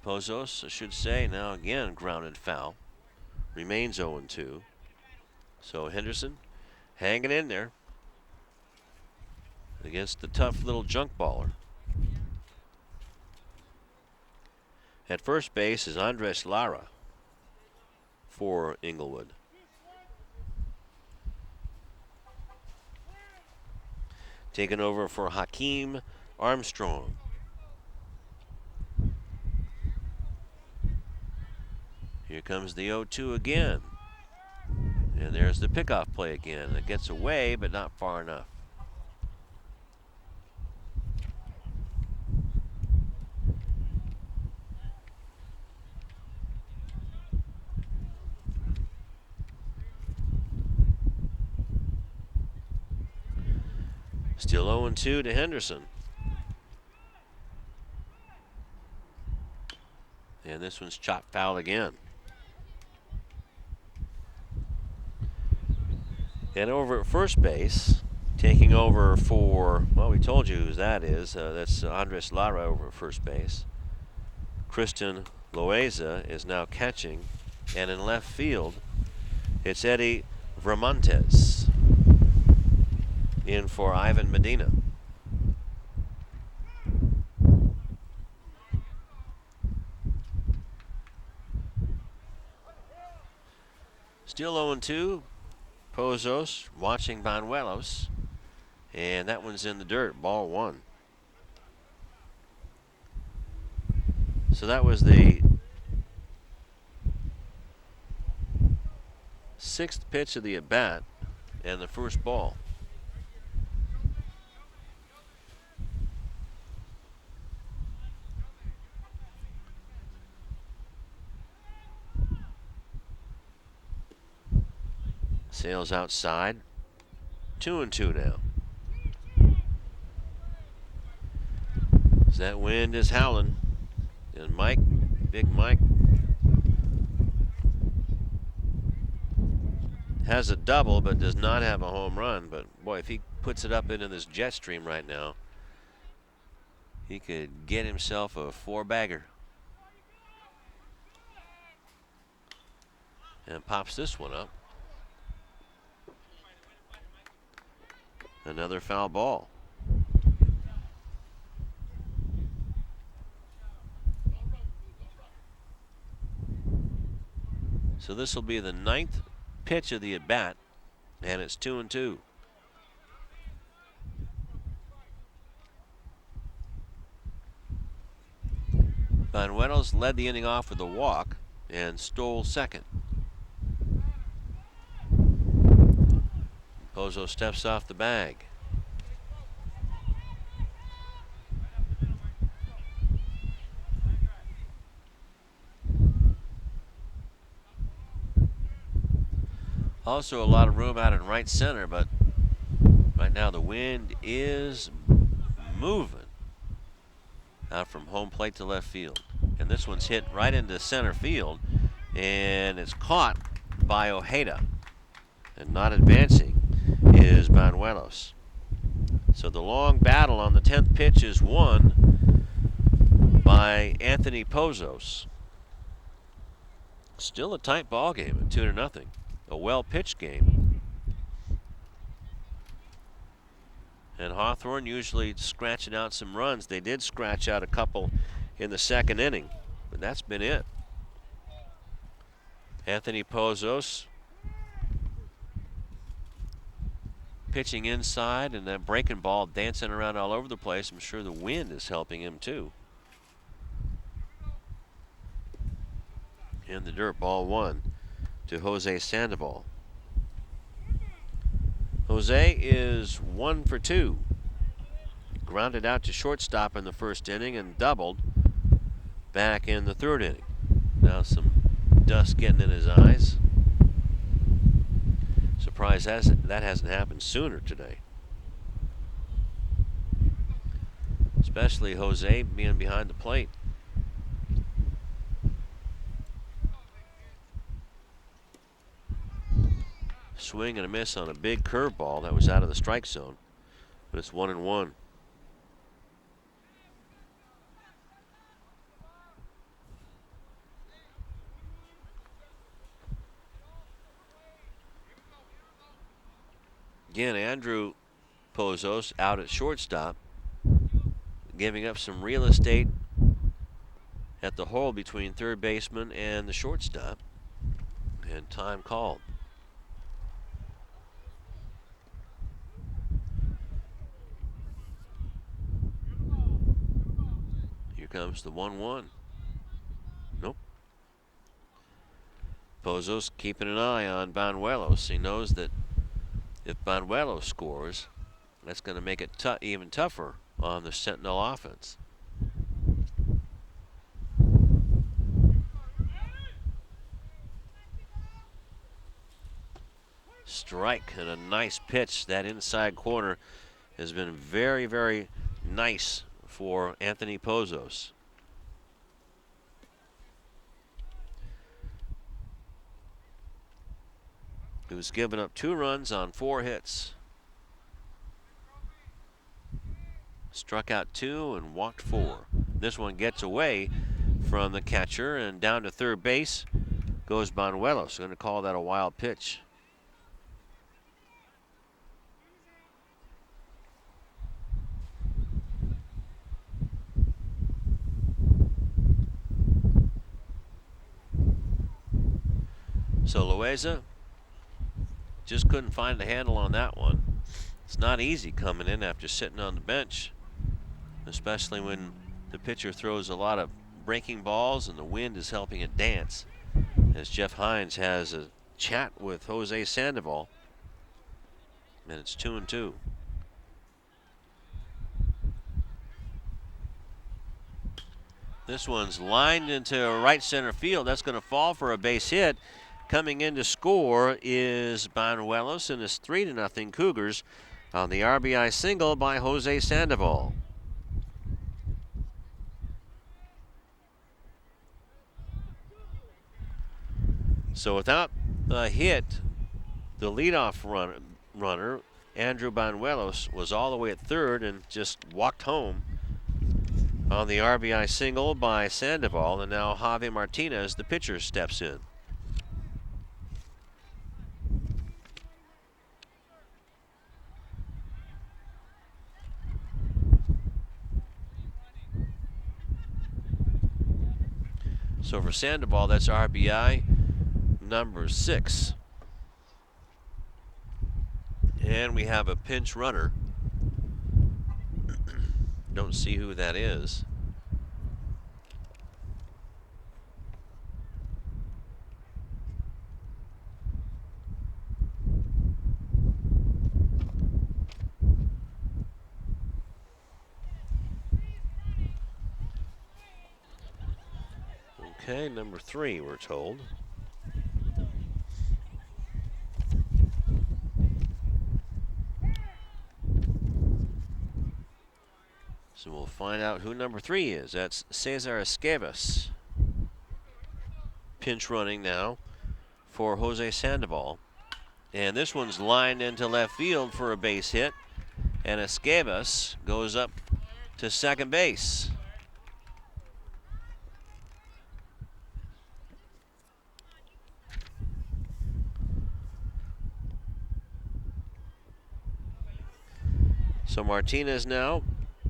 Speaker 1: Pozos, I should say, now again grounded foul. Remains 0-2. So Henderson hanging in there against the tough little junk baller. At first base is Andres Lara for Inglewood. Taking over for Hakeem Armstrong. Here comes the 0-2 again. And there's the pickoff play again. It gets away, but not far enough. Still 0-2 to Henderson. And this one's chopped foul again. And over at first base, taking over for, well, we told you who that is. That's Andres Lara over at first base. Kristen Loaiza is now catching. And in left field, it's Eddie Vermontes in for Ivan Medina. Still 0-2. Pozos watching Banuelos. And that one's in the dirt. Ball one. So that was the sixth pitch of the at-bat and the first ball. Sales outside. 2-2 now. As that wind is howling. And Mike, Big Mike, has a double but does not have a home run. But boy, if he puts it up into this jet stream right now, he could get himself a four-bagger. And pops this one up. Another foul ball. So this will be the ninth pitch of the at-bat, and it's 2-2. Banuelos led the inning off with a walk and stole second. Pozo steps off the bag. Also a lot of room out in right center, but right now the wind is moving out from home plate to left field. And this one's hit right into center field, and it's caught by Ojeda. And not advancing is Banuelos. So the long battle on the 10th pitch is won by Anthony Pozos. Still a tight ball game at 2-0. A well-pitched game. And Hawthorne usually scratching out some runs. They did scratch out a couple in the second inning, but that's been it. Anthony Pozos pitching inside, and that breaking ball dancing around all over the place. I'm sure the wind is helping him too. In the dirt, ball one to Jose Sandoval. Jose is 1 for 2. Grounded out to shortstop in the first inning and doubled back in the third inning. Now some dust getting in his eyes. Surprised that hasn't happened sooner today. Especially Jose being behind the plate. Swing and a miss on a big curveball that was out of the strike zone, but it's 1-1. Again, Andrew Pozos out at shortstop, giving up some real estate at the hole between third baseman and the shortstop, and time called. Here comes the 1-1. Nope. Pozos keeping an eye on Banuelos. He knows that if Banuelos scores, that's going to make it even tougher on the Sentinel offense. Strike, and a nice pitch. That inside corner has been very, very nice for Anthony Pozos. He was giving up 2 runs on 4 hits. Struck out 2 and walked 4. This one gets away from the catcher, and down to third base goes Banuelos. Going to call that a wild pitch. So Loaiza just couldn't find a handle on that one. It's not easy coming in after sitting on the bench, especially when the pitcher throws a lot of breaking balls and the wind is helping it dance. As Jeff Hines has a chat with Jose Sandoval, and it's 2-2. This one's lined into right center field. That's going to fall for a base hit. Coming in to score is Banuelos, and it's 3-0 Cougars on the RBI single by Jose Sandoval. So without a hit, the leadoff runner, Andrew Banuelos, was all the way at third and just walked home on the RBI single by Sandoval, and now Javi Martinez, the pitcher, steps in. So for Sandoval, that's RBI number 6. And we have a pinch runner. Don't see who that is. Okay, number 3, we're told. So we'll find out who number 3 is. That's Cesar Esquivas. Pinch running now for Jose Sandoval. And this one's lined into left field for a base hit. And Esquivas goes up to second base. So Martinez now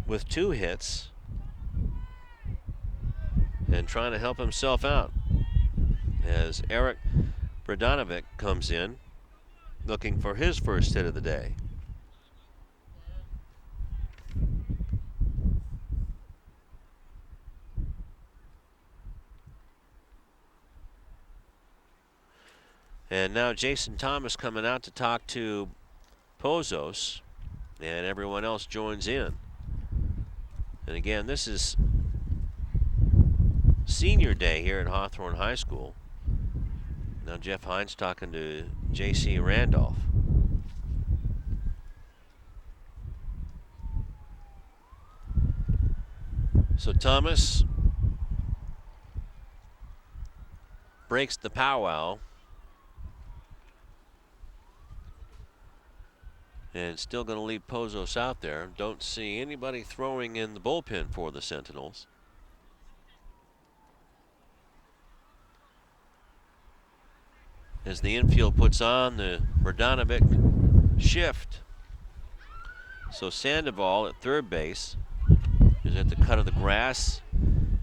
Speaker 1: with 2 hits and trying to help himself out as Eric Bradanovic comes in looking for his first hit of the day. And now Jason Thomas coming out to talk to Pozos, and everyone else joins in. And again, this is senior day here at Hawthorne High School. Now Jeff Hines talking to J.C. Randolph. So Thomas breaks the powwow. And still going to leave Pozos out there. Don't see anybody throwing in the bullpen for the Sentinels. As the infield puts on the Bradanovic shift. So Sandoval at third base is at the cut of the grass.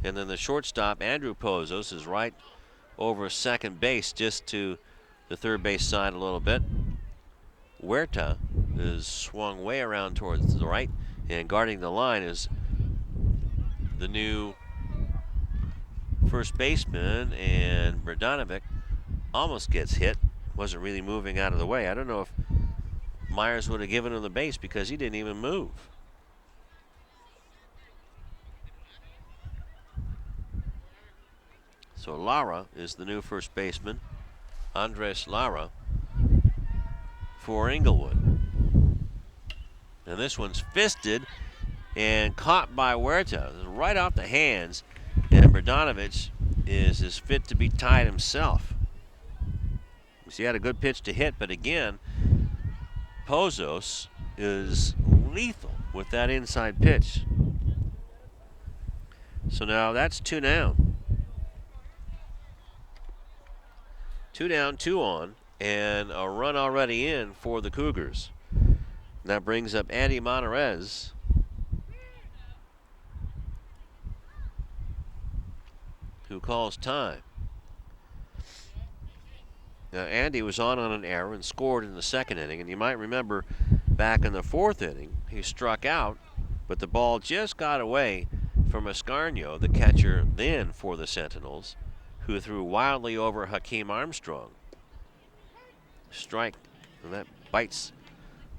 Speaker 1: And then the shortstop, Andrew Pozos, is right over second base, just to the third base side a little bit. Huerta is swung way around towards the right, and guarding the line is the new first baseman, and Bradanovic almost gets hit. Wasn't really moving out of the way. I don't know if Myers would have given him the base because he didn't even move. So Lara is the new first baseman, Andres Lara, for Inglewood. And this one's fisted and caught by Huerta right off the hands, and Bradanovic is as fit to be tied himself. He had a good pitch to hit, but again, Pozos is lethal with that inside pitch. So now that's 2 down. 2 down, 2 on, and a run already in for the Cougars. That brings up Andy Monterez. Who calls time. Now Andy was on an error and scored in the second inning, and you might remember back in the fourth inning he struck out, but the ball just got away from Escarnio, the catcher then for the Sentinels, who threw wildly over Hakeem Armstrong. Strike, and that bites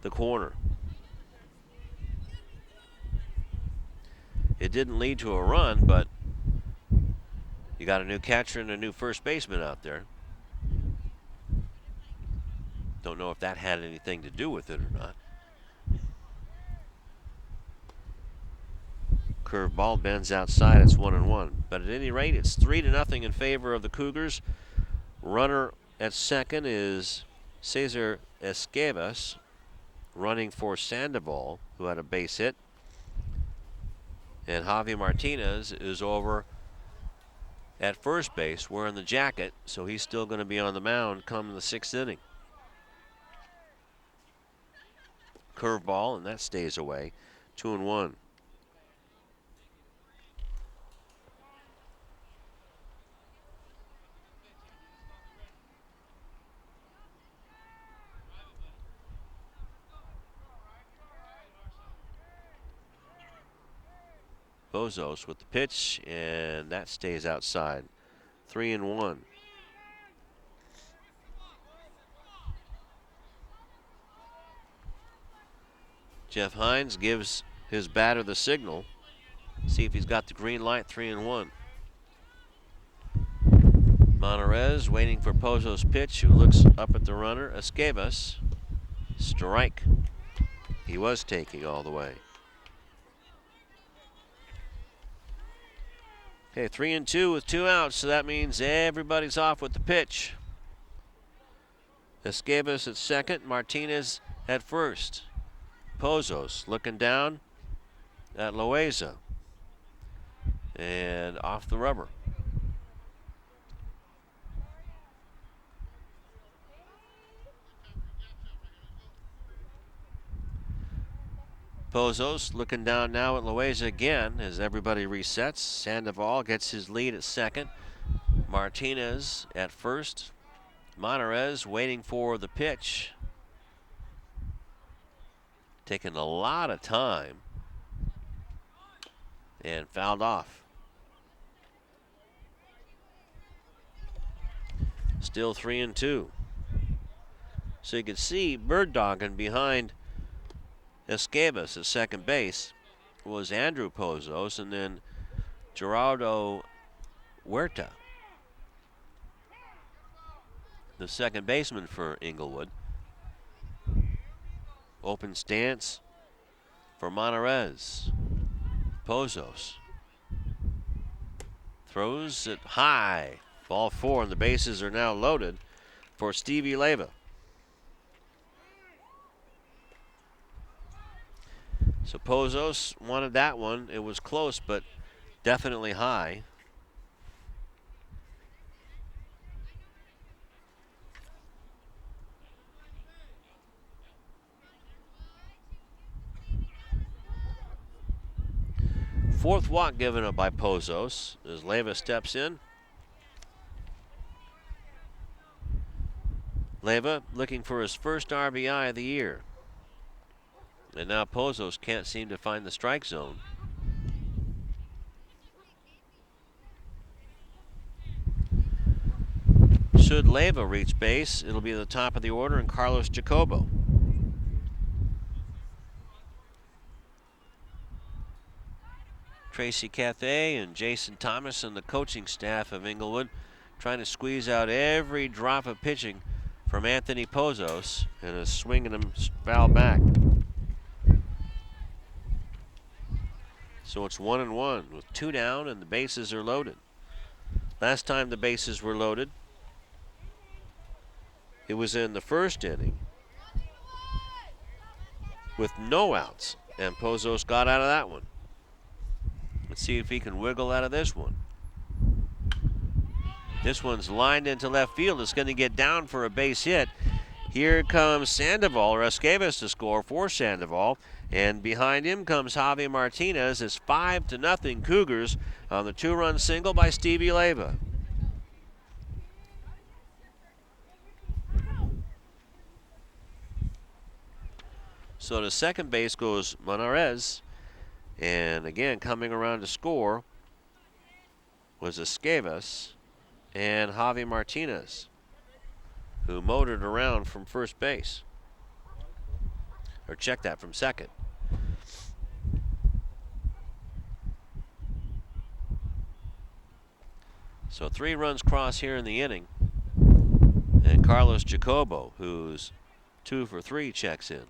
Speaker 1: the corner. It didn't lead to a run, but you got a new catcher and a new first baseman out there. Don't know if that had anything to do with it or not. Curveball bends outside. It's 1-1. But at any rate, it's 3-0 in favor of the Cougars. Runner at second is Cesar Esquivas, running for Sandoval, who had a base hit. And Javi Martinez is over at first base, wearing the jacket, so he's still going to be on the mound come the 6th inning. Curveball, and that stays away. 2-1. Pozos with the pitch, and that stays outside. 3-1. Jeff Hines gives his batter the signal. See if he's got the green light. 3-1. Monterez waiting for Pozos' pitch, who looks up at the runner. Esquivas. Strike. He was taking all the way. Okay, 3-2 with 2 outs, so that means everybody's off with the pitch. Esquivas at second, Martinez at first. Pozos looking down at Loaiza. And off the rubber. Pozos looking down now at Loaiza again as everybody resets. Sandoval gets his lead at second. Martinez at first. Monterez waiting for the pitch. Taking a lot of time. And fouled off. Still 3-2. So you can see bird dogging behind Escabas at second base was Andrew Pozos, and then Gerardo Huerta, the second baseman for Inglewood. Open stance for Monterez. Pozos throws it high. Ball 4, and the bases are now loaded for Stevie Leyva. So Pozos wanted that one. It was close, but definitely high. Fourth walk given up by Pozos as Leyva steps in. Leyva looking for his first RBI of the year. And now Pozos can't seem to find the strike zone. Should Leyva reach base, it'll be at the top of the order, and Carlos Jacobo. Tracy Cathay and Jason Thomas and the coaching staff of Inglewood trying to squeeze out every drop of pitching from Anthony Pozos, and is swinging him foul back. So it's 1-1 with 2 down, and the bases are loaded. Last time the bases were loaded, it was in the first inning with no outs, and Pozos got out of that one. Let's see if he can wiggle out of this one. This one's lined into left field. It's going to get down for a base hit. Here comes Sandoval, or Escabas to score for Sandoval. And behind him comes Javi Martinez. It's 5-0 Cougars on the 2-run single by Stevie Leyva. So to second base goes Monterez. And again, coming around to score was Escabas and Javi Martinez, who motored around from first base. Or check that, from second. So 3 runs cross here in the inning. And Carlos Jacobo, who's 2 for 3, checks in.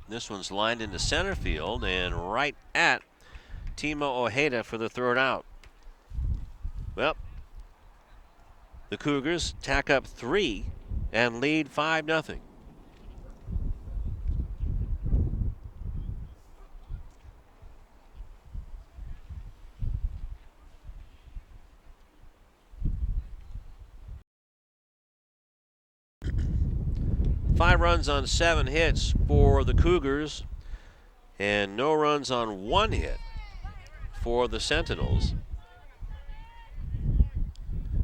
Speaker 1: This one's lined into center field and right at Timo Ojeda for the 3rd out. Well, the Cougars tack up 3 and lead 5-0. Five runs on 7 hits for the Cougars, and no runs on 1 hit for the Sentinels.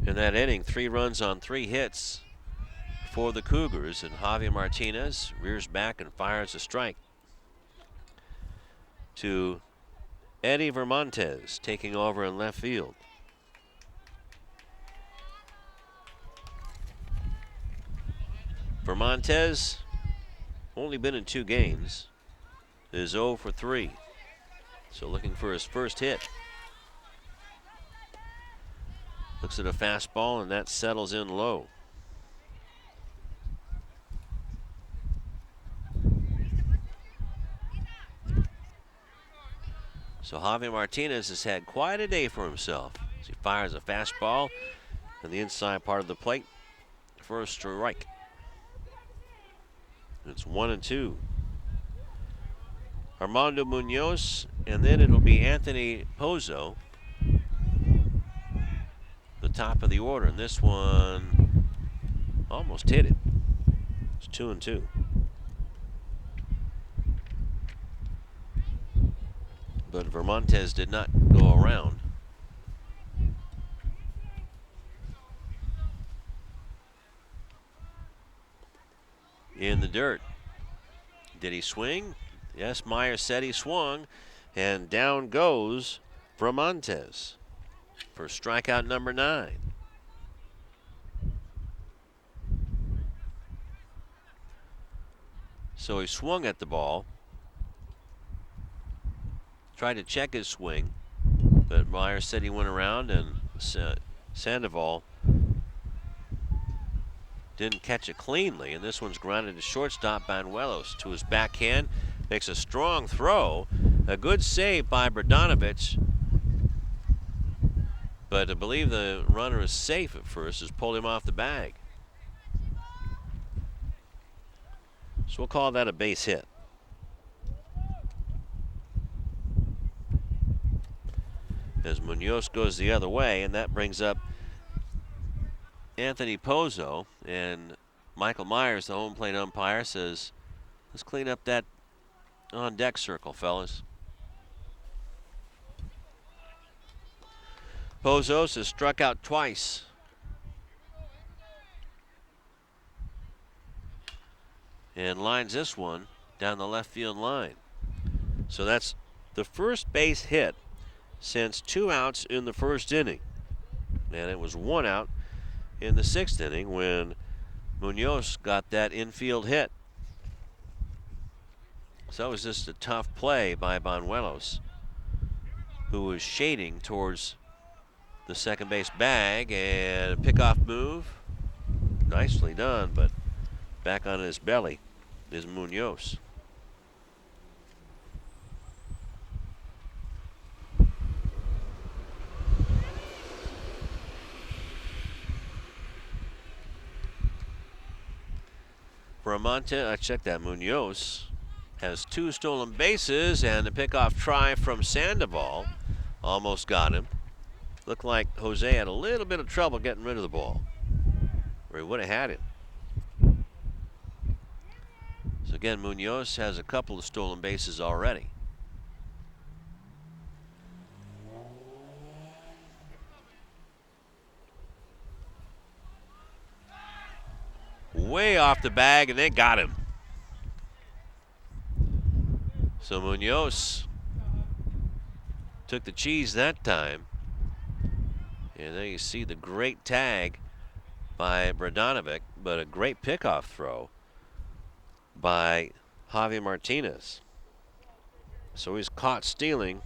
Speaker 1: In that inning, 3 runs on 3 hits for the Cougars, and Javi Martinez rears back and fires a strike to Eddie Vermontes, taking over in left field. Vermontes, only been in 2 games, is 0 for 3. So looking for his first hit. Looks at a fastball, and that settles in low. So Javi Martinez has had quite a day for himself as he fires a fastball on the inside part of the plate for a strike. It's 1-2. Armando Munoz, and then it'll be Anthony Pozo, the top of the order. And this one almost hit it. It's 2-2. But Vermontes did not go around. In the dirt. Did he swing? Yes, Meyer said he swung. And down goes Vermontes for strikeout number 9. So he swung at the ball. Tried to check his swing. But Meyer said he went around, and Sandoval didn't catch it cleanly. And this one's grounded to shortstop. Banuelos to his backhand. Makes a strong throw. A good save by Bogdanovich. But I believe the runner is safe at first, has pulled him off the bag. So we'll call that a base hit. As Munoz goes the other way, and that brings up Anthony Pozo. And Michael Myers, the home plate umpire, says, let's clean up that on-deck circle, fellas. Pozos has struck out twice. And lines this one down the left field line. So that's the first base hit since 2 outs in the first inning. And it was 1 out in the 6th inning when Munoz got that infield hit. So it was just a tough play by Banuelos, who was shading towards the second base bag, and a pickoff move. Nicely done, but back on his belly is Munoz. For Amonte, I checked that. Munoz has 2 stolen bases, and the pickoff try from Sandoval almost got him. Looked like Jose had a little bit of trouble getting rid of the ball, or he would have had it. So again, Munoz has a couple of stolen bases already. Way off the bag, and they got him. So Munoz took the cheese that time. And there you see the great tag by Bogdanovich, but a great pickoff throw by Javi Martinez. So he's caught stealing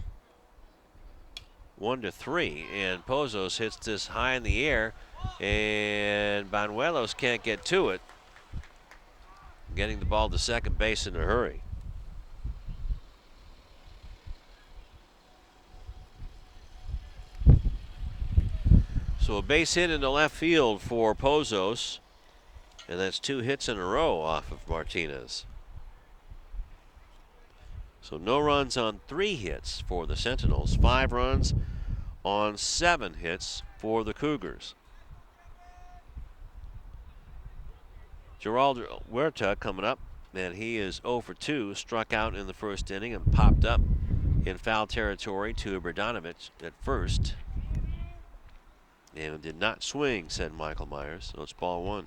Speaker 1: 1-3, and Pozos hits this high in the air, and Banuelos can't get to it, getting the ball to second base in a hurry. So a base hit into left field for Pozos, and that's 2 hits in a row off of Martinez. So no runs on 3 hits for the Sentinels, 5 runs on 7 hits for the Cougars. Geraldo Huerta coming up, and he is 0 for 2, struck out in the first inning and popped up in foul territory to Bogdanovich at first. And did not swing, said Michael Myers, so it's ball 1.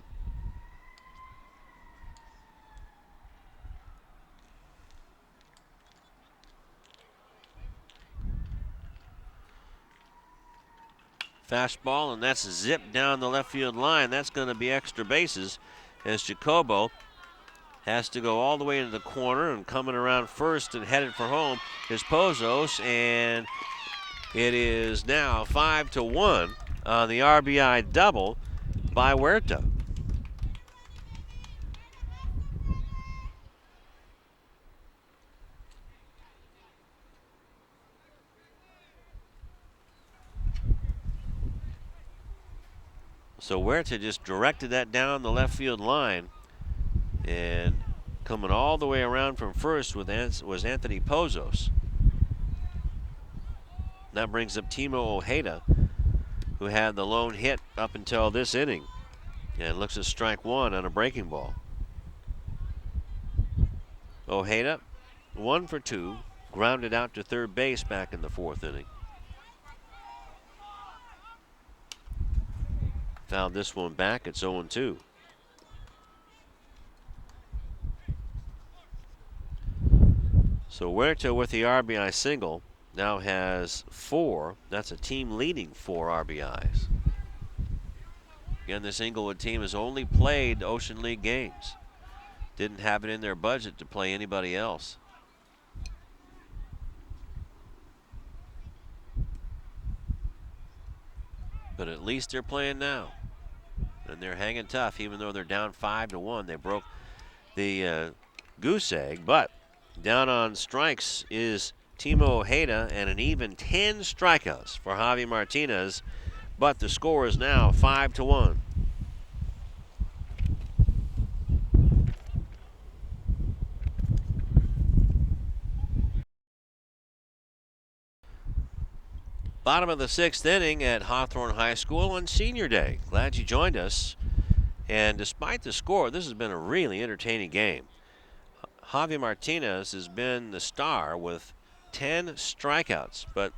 Speaker 1: Fastball, and that's zipped down the left field line. That's going to be extra bases as Jacobo has to go all the way into the corner, and coming around first and headed for home is Pozos, and it is now 5-1 on the RBI double by Huerta. So Huerta just directed that down the left field line and Coming all the way around from first was Anthony Pozos. That brings up Timo Ojeda, who had the lone hit up until this inning. And looks at strike one on a breaking ball. Ojeda, 1 for 2, grounded out to third base back in the fourth inning. Fouled this one back. It's 0-2. So Huerta with the RBI single now has 4. That's a team leading 4 RBIs. Again, this Inglewood team has only played Ocean League games. Didn't have it in their budget to play anybody else. But at least they're playing now. And they're hanging tough, even though they're down 5-1. They broke the goose egg, but down on strikes is Timo Ojeda and an even 10 strikeouts for Javi Martinez. But the score is now 5-1. Bottom of the 6th inning at Hawthorne High School on Senior Day. Glad you joined us. And despite the score, this has been a really entertaining game. Javi Martinez has been the star with 10 strikeouts, but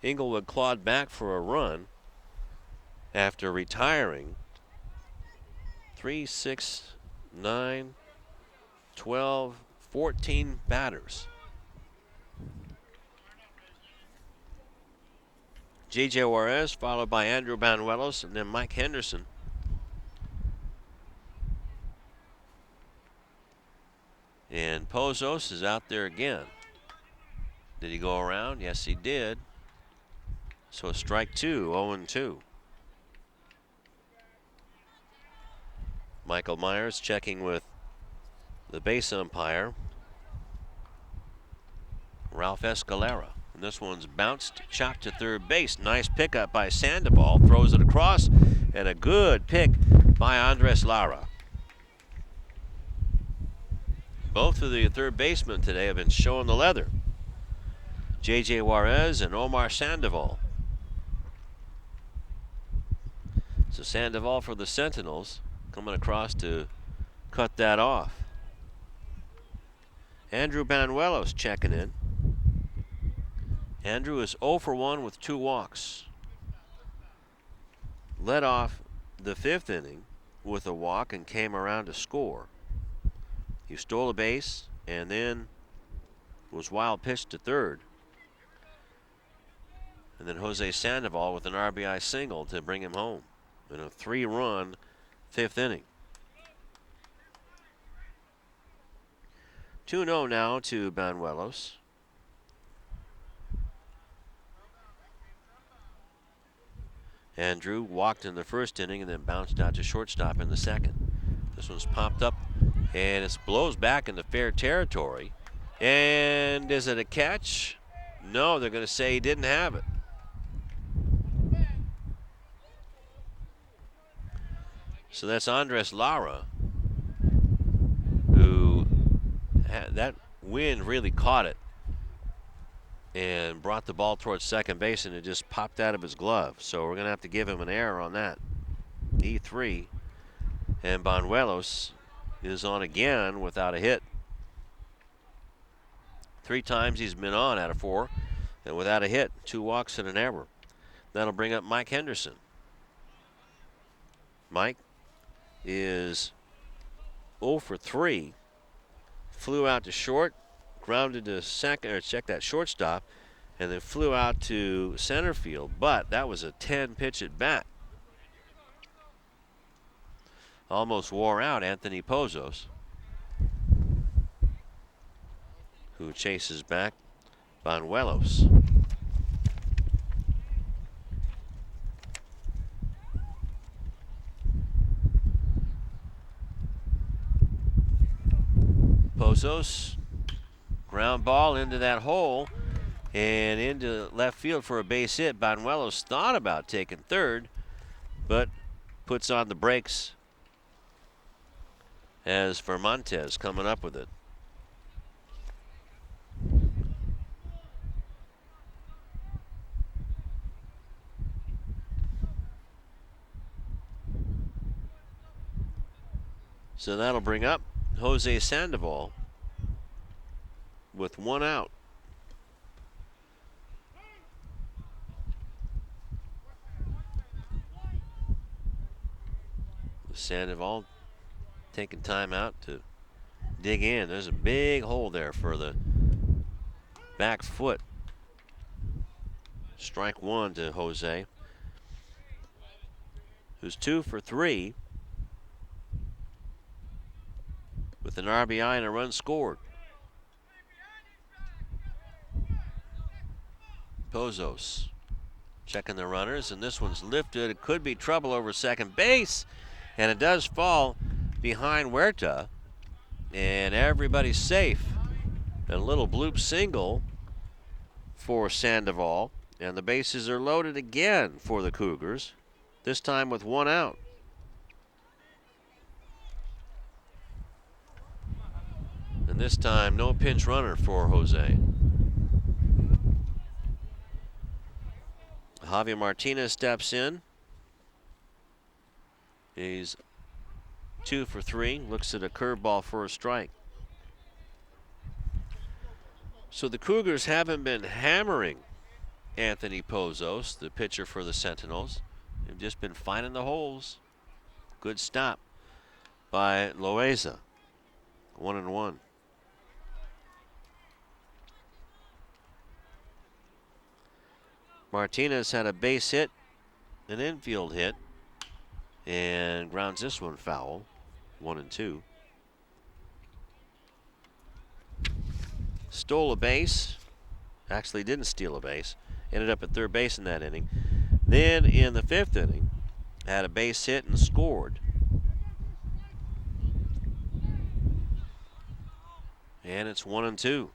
Speaker 1: Inglewood clawed back for a run after retiring 3, 6, 9, 12, 14 batters. J.J. Juarez followed by Andrew Banuelos and then Mike Henderson. And Pozos is out there again. Did he go around? Yes, he did. So strike 2, 0-2. Michael Myers checking with the base umpire, Ralph Escalera. And this one's bounced, chopped to third base. Nice pickup by Sandoval. Throws it across, and a good pick by Andres Lara. Both of the third basemen today have been showing the leather. J.J. Juarez and Omar Sandoval. So Sandoval for the Sentinels coming across to cut that off. Andrew Banuelos checking in. Andrew is 0 for 1 with 2 walks. Led off the 5th inning with a walk and came around to score. He stole a base and then was wild pitched to third. And then Jose Sandoval with an RBI single to bring him home in a 3-run 5th inning. 2-0 now to Banuelos. Andrew walked in the first inning and then bounced out to shortstop in the second. This one's popped up and it blows back into fair territory. And is it a catch? No, they're going to say he didn't have it. So that's Andres Lara, who had that wind really caught it and brought the ball towards second base, and it just popped out of his glove. So we're going to have to give him an error on that. E3. And Banuelos is on again without a hit. 3 times he's been on out of 4 and without a hit. 2 walks and an error. That'll bring up Mike Henderson. Mike is 0 for 3. Flew out to short, grounded to second, or checked that shortstop, and then flew out to center field. But that was a 10-pitch at bat. Almost wore out Anthony Pozos, who chases back Banuelos. Pozos, ground ball into that hole and into left field for a base hit. Banuelos thought about taking third, but puts on the brakes as Vermontes coming up with it. So that'll bring up Jose Sandoval with 1 out. Sandoval taking time out to dig in. There's a big hole there for the back foot. Strike 1 to Jose, who's 2 for 3 with an RBI and a run scored. Pozos checking the runners, and this one's lifted. It could be trouble over second base, and it does fall behind Huerta, and everybody's safe. A little bloop single for Sandoval, and the bases are loaded again for the Cougars, this time with 1 out. And this time, no pinch runner for Jose. Javier Martinez steps in. He's 2 for 3, looks at a curveball for a strike. So the Cougars haven't been hammering Anthony Pozos, the pitcher for the Sentinels. They've just been finding the holes. Good stop by Loaiza. 1-1. Martinez had a base hit, an infield hit, and grounds this one foul. 1-2. Stole a base. Actually didn't steal a base. Ended up at third base in that inning. Then in the 5th inning, had a base hit and scored. And it's 1-2.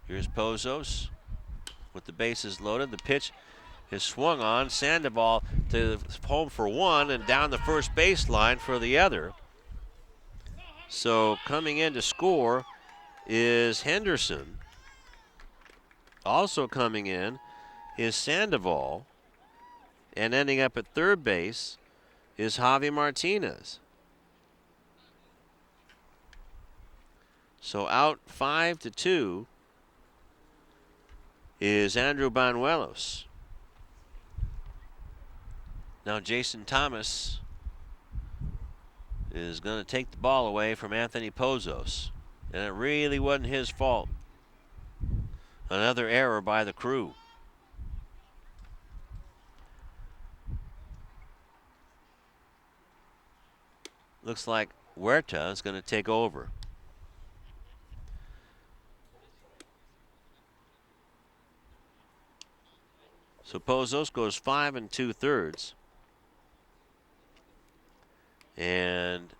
Speaker 1: Here's Pozos with the bases loaded. The pitch is swung on. Sandoval to home for 1 and down the first baseline for the other. So coming in to score is Henderson. Also coming in is Sandoval. And ending up at third base is Javi Martinez. So out 5-2 is Andrew Banuelos. Now Jason Thomas is going to take the ball away from Anthony Pozos. And it really wasn't his fault. Another error by the crew. Looks like Huerta is going to take over. So Pozos goes 5 2/3. And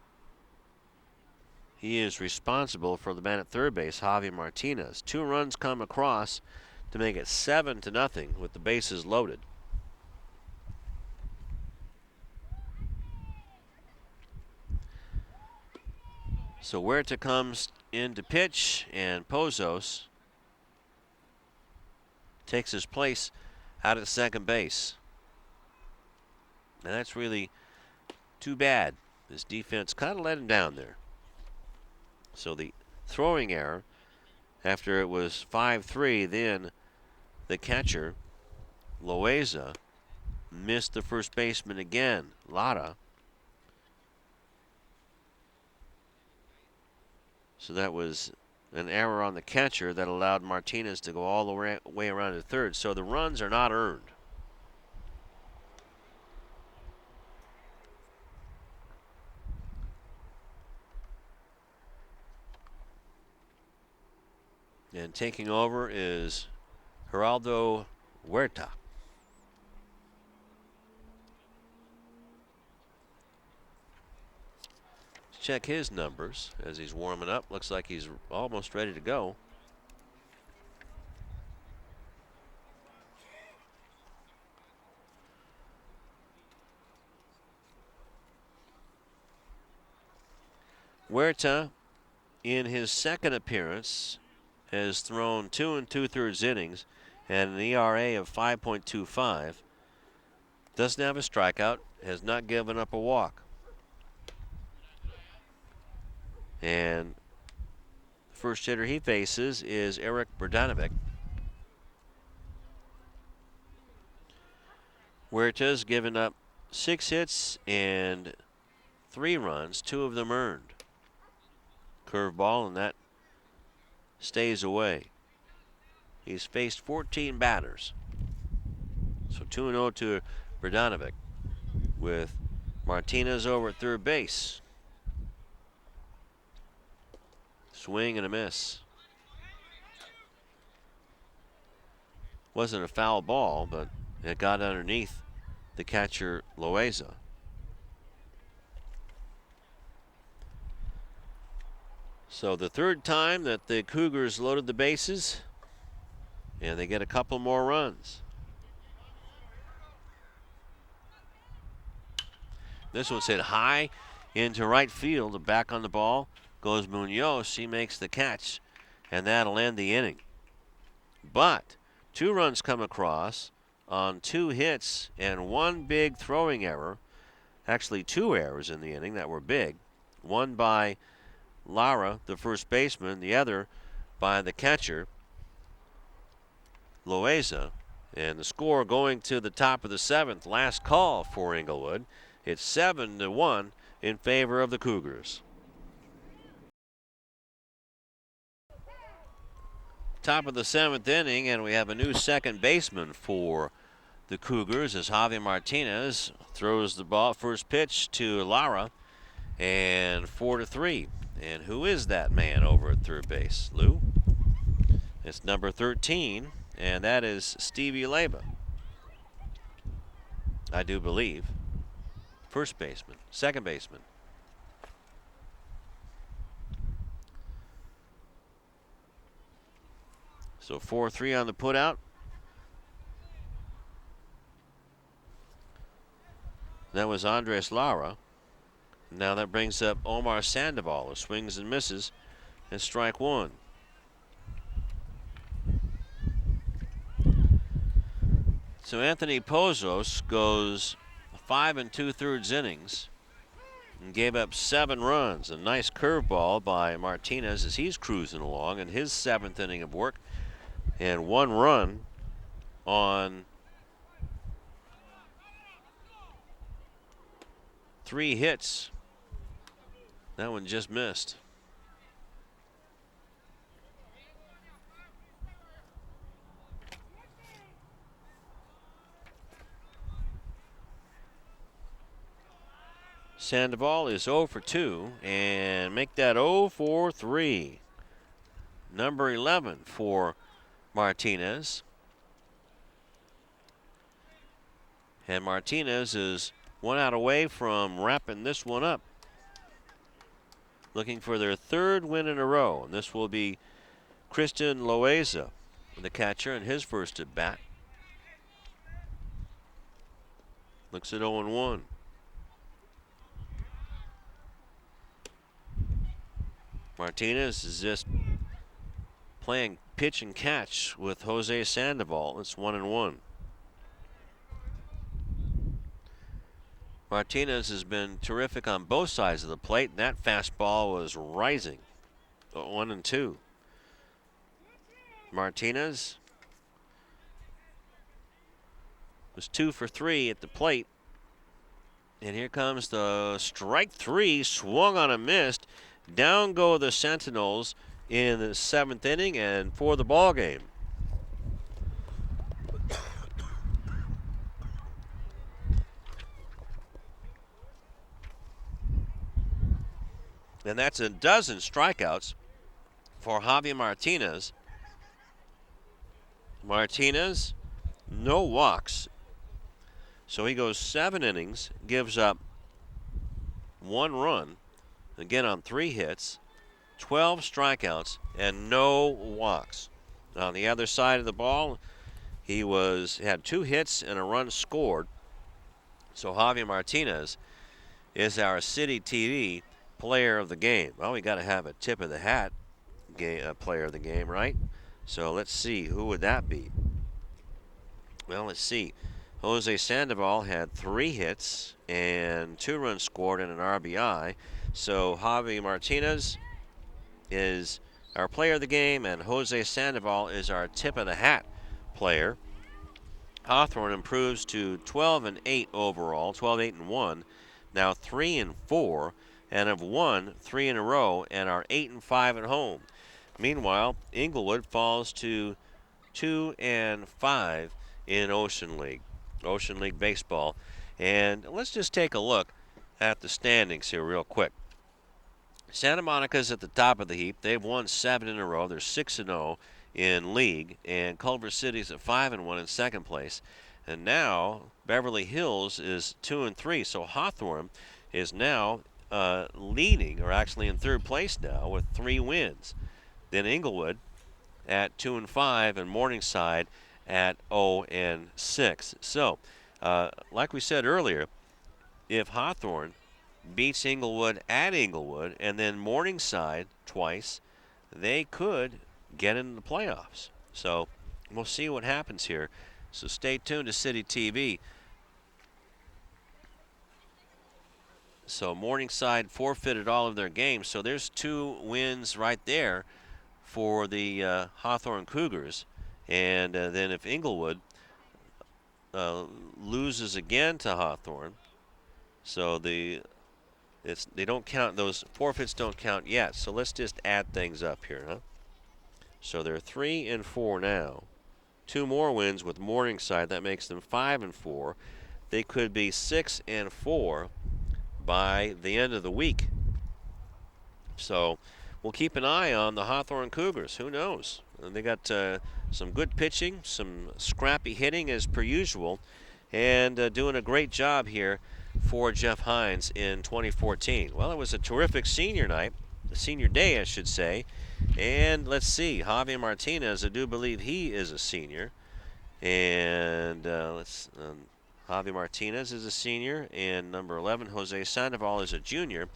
Speaker 1: he is responsible for the man at third base, Javi Martinez. 2 runs come across to make it 7-0 with the bases loaded. So Huerta comes in to pitch, and Pozos takes his place out at second base. And that's really too bad. This defense kind of let him down there. So the throwing error, after it was 5-3, then the catcher, Loaiza, missed the first baseman again, Lara. So that was an error on the catcher that allowed Martinez to go all the way around to third. So the runs are not earned. And taking over is Geraldo Huerta. Let's check his numbers as he's warming up. Looks like he's almost ready to go. Huerta, in his second appearance, has thrown 2 2/3 innings and an ERA of 5.25. Doesn't have a strikeout, has not given up a walk. And the first hitter he faces is Eric Berdanovic. Huerta's given up 6 hits and 3 runs, 2 of them earned. Curveball, and that stays away. He's faced 14 batters. So 2-0 to Berdanovic with Martinez over at third base. Swing and a miss. Wasn't a foul ball, but it got underneath the catcher Loaiza. So the third time that the Cougars loaded the bases, and they get a couple more runs. This one's hit high into right field. Back on the ball goes Munoz. He makes the catch, and that'll end the inning. But 2 runs come across on 2 hits and 1 big throwing error. Actually, 2 errors in the inning that were big. One by Lara, the first baseman, the other by the catcher, Loaiza. And the score going to the top of the 7th. Last call for Inglewood. It's 7-1 in favor of the Cougars. Top of the 7th inning, and we have a new second baseman for the Cougars as Javi Martinez throws the ball. First pitch to Lara, and 4-3. And who is that man over at third base, Lou? It's number 13, and that is Stevie Leyba, I do believe. First baseman, second baseman. So 4-3 on the putout. That was Andres Lara. Now that brings up Omar Sandoval, who swings and misses, and strike 1. So Anthony Pozos goes 5 2/3 innings and gave up 7 runs. A nice curveball by Martinez as he's cruising along in his 7th inning of work, and 1 run on 3 hits. That one just missed. Sandoval is 0 for 2, and make that 0 for 3. Number 11 for Martinez. And Martinez is 1 out away from wrapping this one up. Looking for their 3rd win in a row, and this will be Christian Loaiza, the catcher, in his first at bat. Looks at 0-1. Martinez is just playing pitch and catch with Jose Sandoval. It's 1-1. Martinez has been terrific on both sides of the plate, and that fastball was rising. 1-2. Martinez was 2 for 3 at the plate. And here comes the strike 3, swung on a missed. Down go the Sentinels in the 7th inning and for the ball game. And that's a dozen strikeouts for Javi Martinez. Martinez, no walks. So he goes 7 innings, gives up 1 run, again on 3 hits, 12 strikeouts, and no walks. On the other side of the ball, he had 2 hits and a run scored. So Javi Martinez is our CityTV player of the game. Well, we got to have a tip of the hat player of the game, right? So let's see, who would that be? Well, let's see. Jose Sandoval had 3 hits and 2 runs scored and an RBI. So Javi Martinez is our player of the game, and Jose Sandoval is our tip of the hat player. Hawthorne improves to 12-8 overall, 12-8-1, now 3-4, and have won 3 in a row and are 8-5 at home. Meanwhile, Inglewood falls to 2-5 in Ocean League Baseball. And let's just take a look at the standings here real quick. Santa Monica's at the top of the heap. They've won 7 in a row. They're 6-0 in league, and Culver City's at 5-1 in second place. And now Beverly Hills is 2-3. So Hawthorne is now leading, or actually in third place now, with 3 wins. Then Inglewood at 2-5, and Morningside at 0-6. So, like we said earlier, if Hawthorne beats Inglewood at Inglewood and then Morningside twice, they could get into the playoffs. So we'll see what happens here. So stay tuned to City TV. So Morningside forfeited all of their games. So there's 2 wins right there for the Hawthorne Cougars. And then if Inglewood loses again to Hawthorne, so they don't count, those forfeits don't count yet. So let's just add things up here, huh? So they're 3-4 now. 2 more wins with Morningside, that makes them 5-4. They could be 6-4 by the end of the week. So we'll keep an eye on the Hawthorne Cougars. Who knows? They got some good pitching, some scrappy hitting as per usual, and doing a great job here for Jeff Hines in 2014. Well, it was a terrific senior night, senior day, I should say. And let's see, Javier Martinez, I do believe he is a senior. And Javi Martinez is a senior, and number 11, Jose Sandoval, is a junior.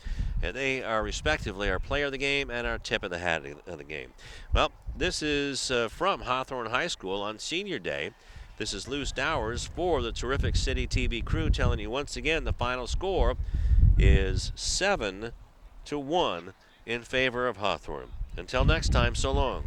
Speaker 1: And they are respectively our player of the game and our tip of the hat of the game. Well, this is from Hawthorne High School on senior day. This is Lou Stowers for the terrific City TV crew, telling you once again the final score is 7-1 in favor of Hawthorne. Until next time, so long.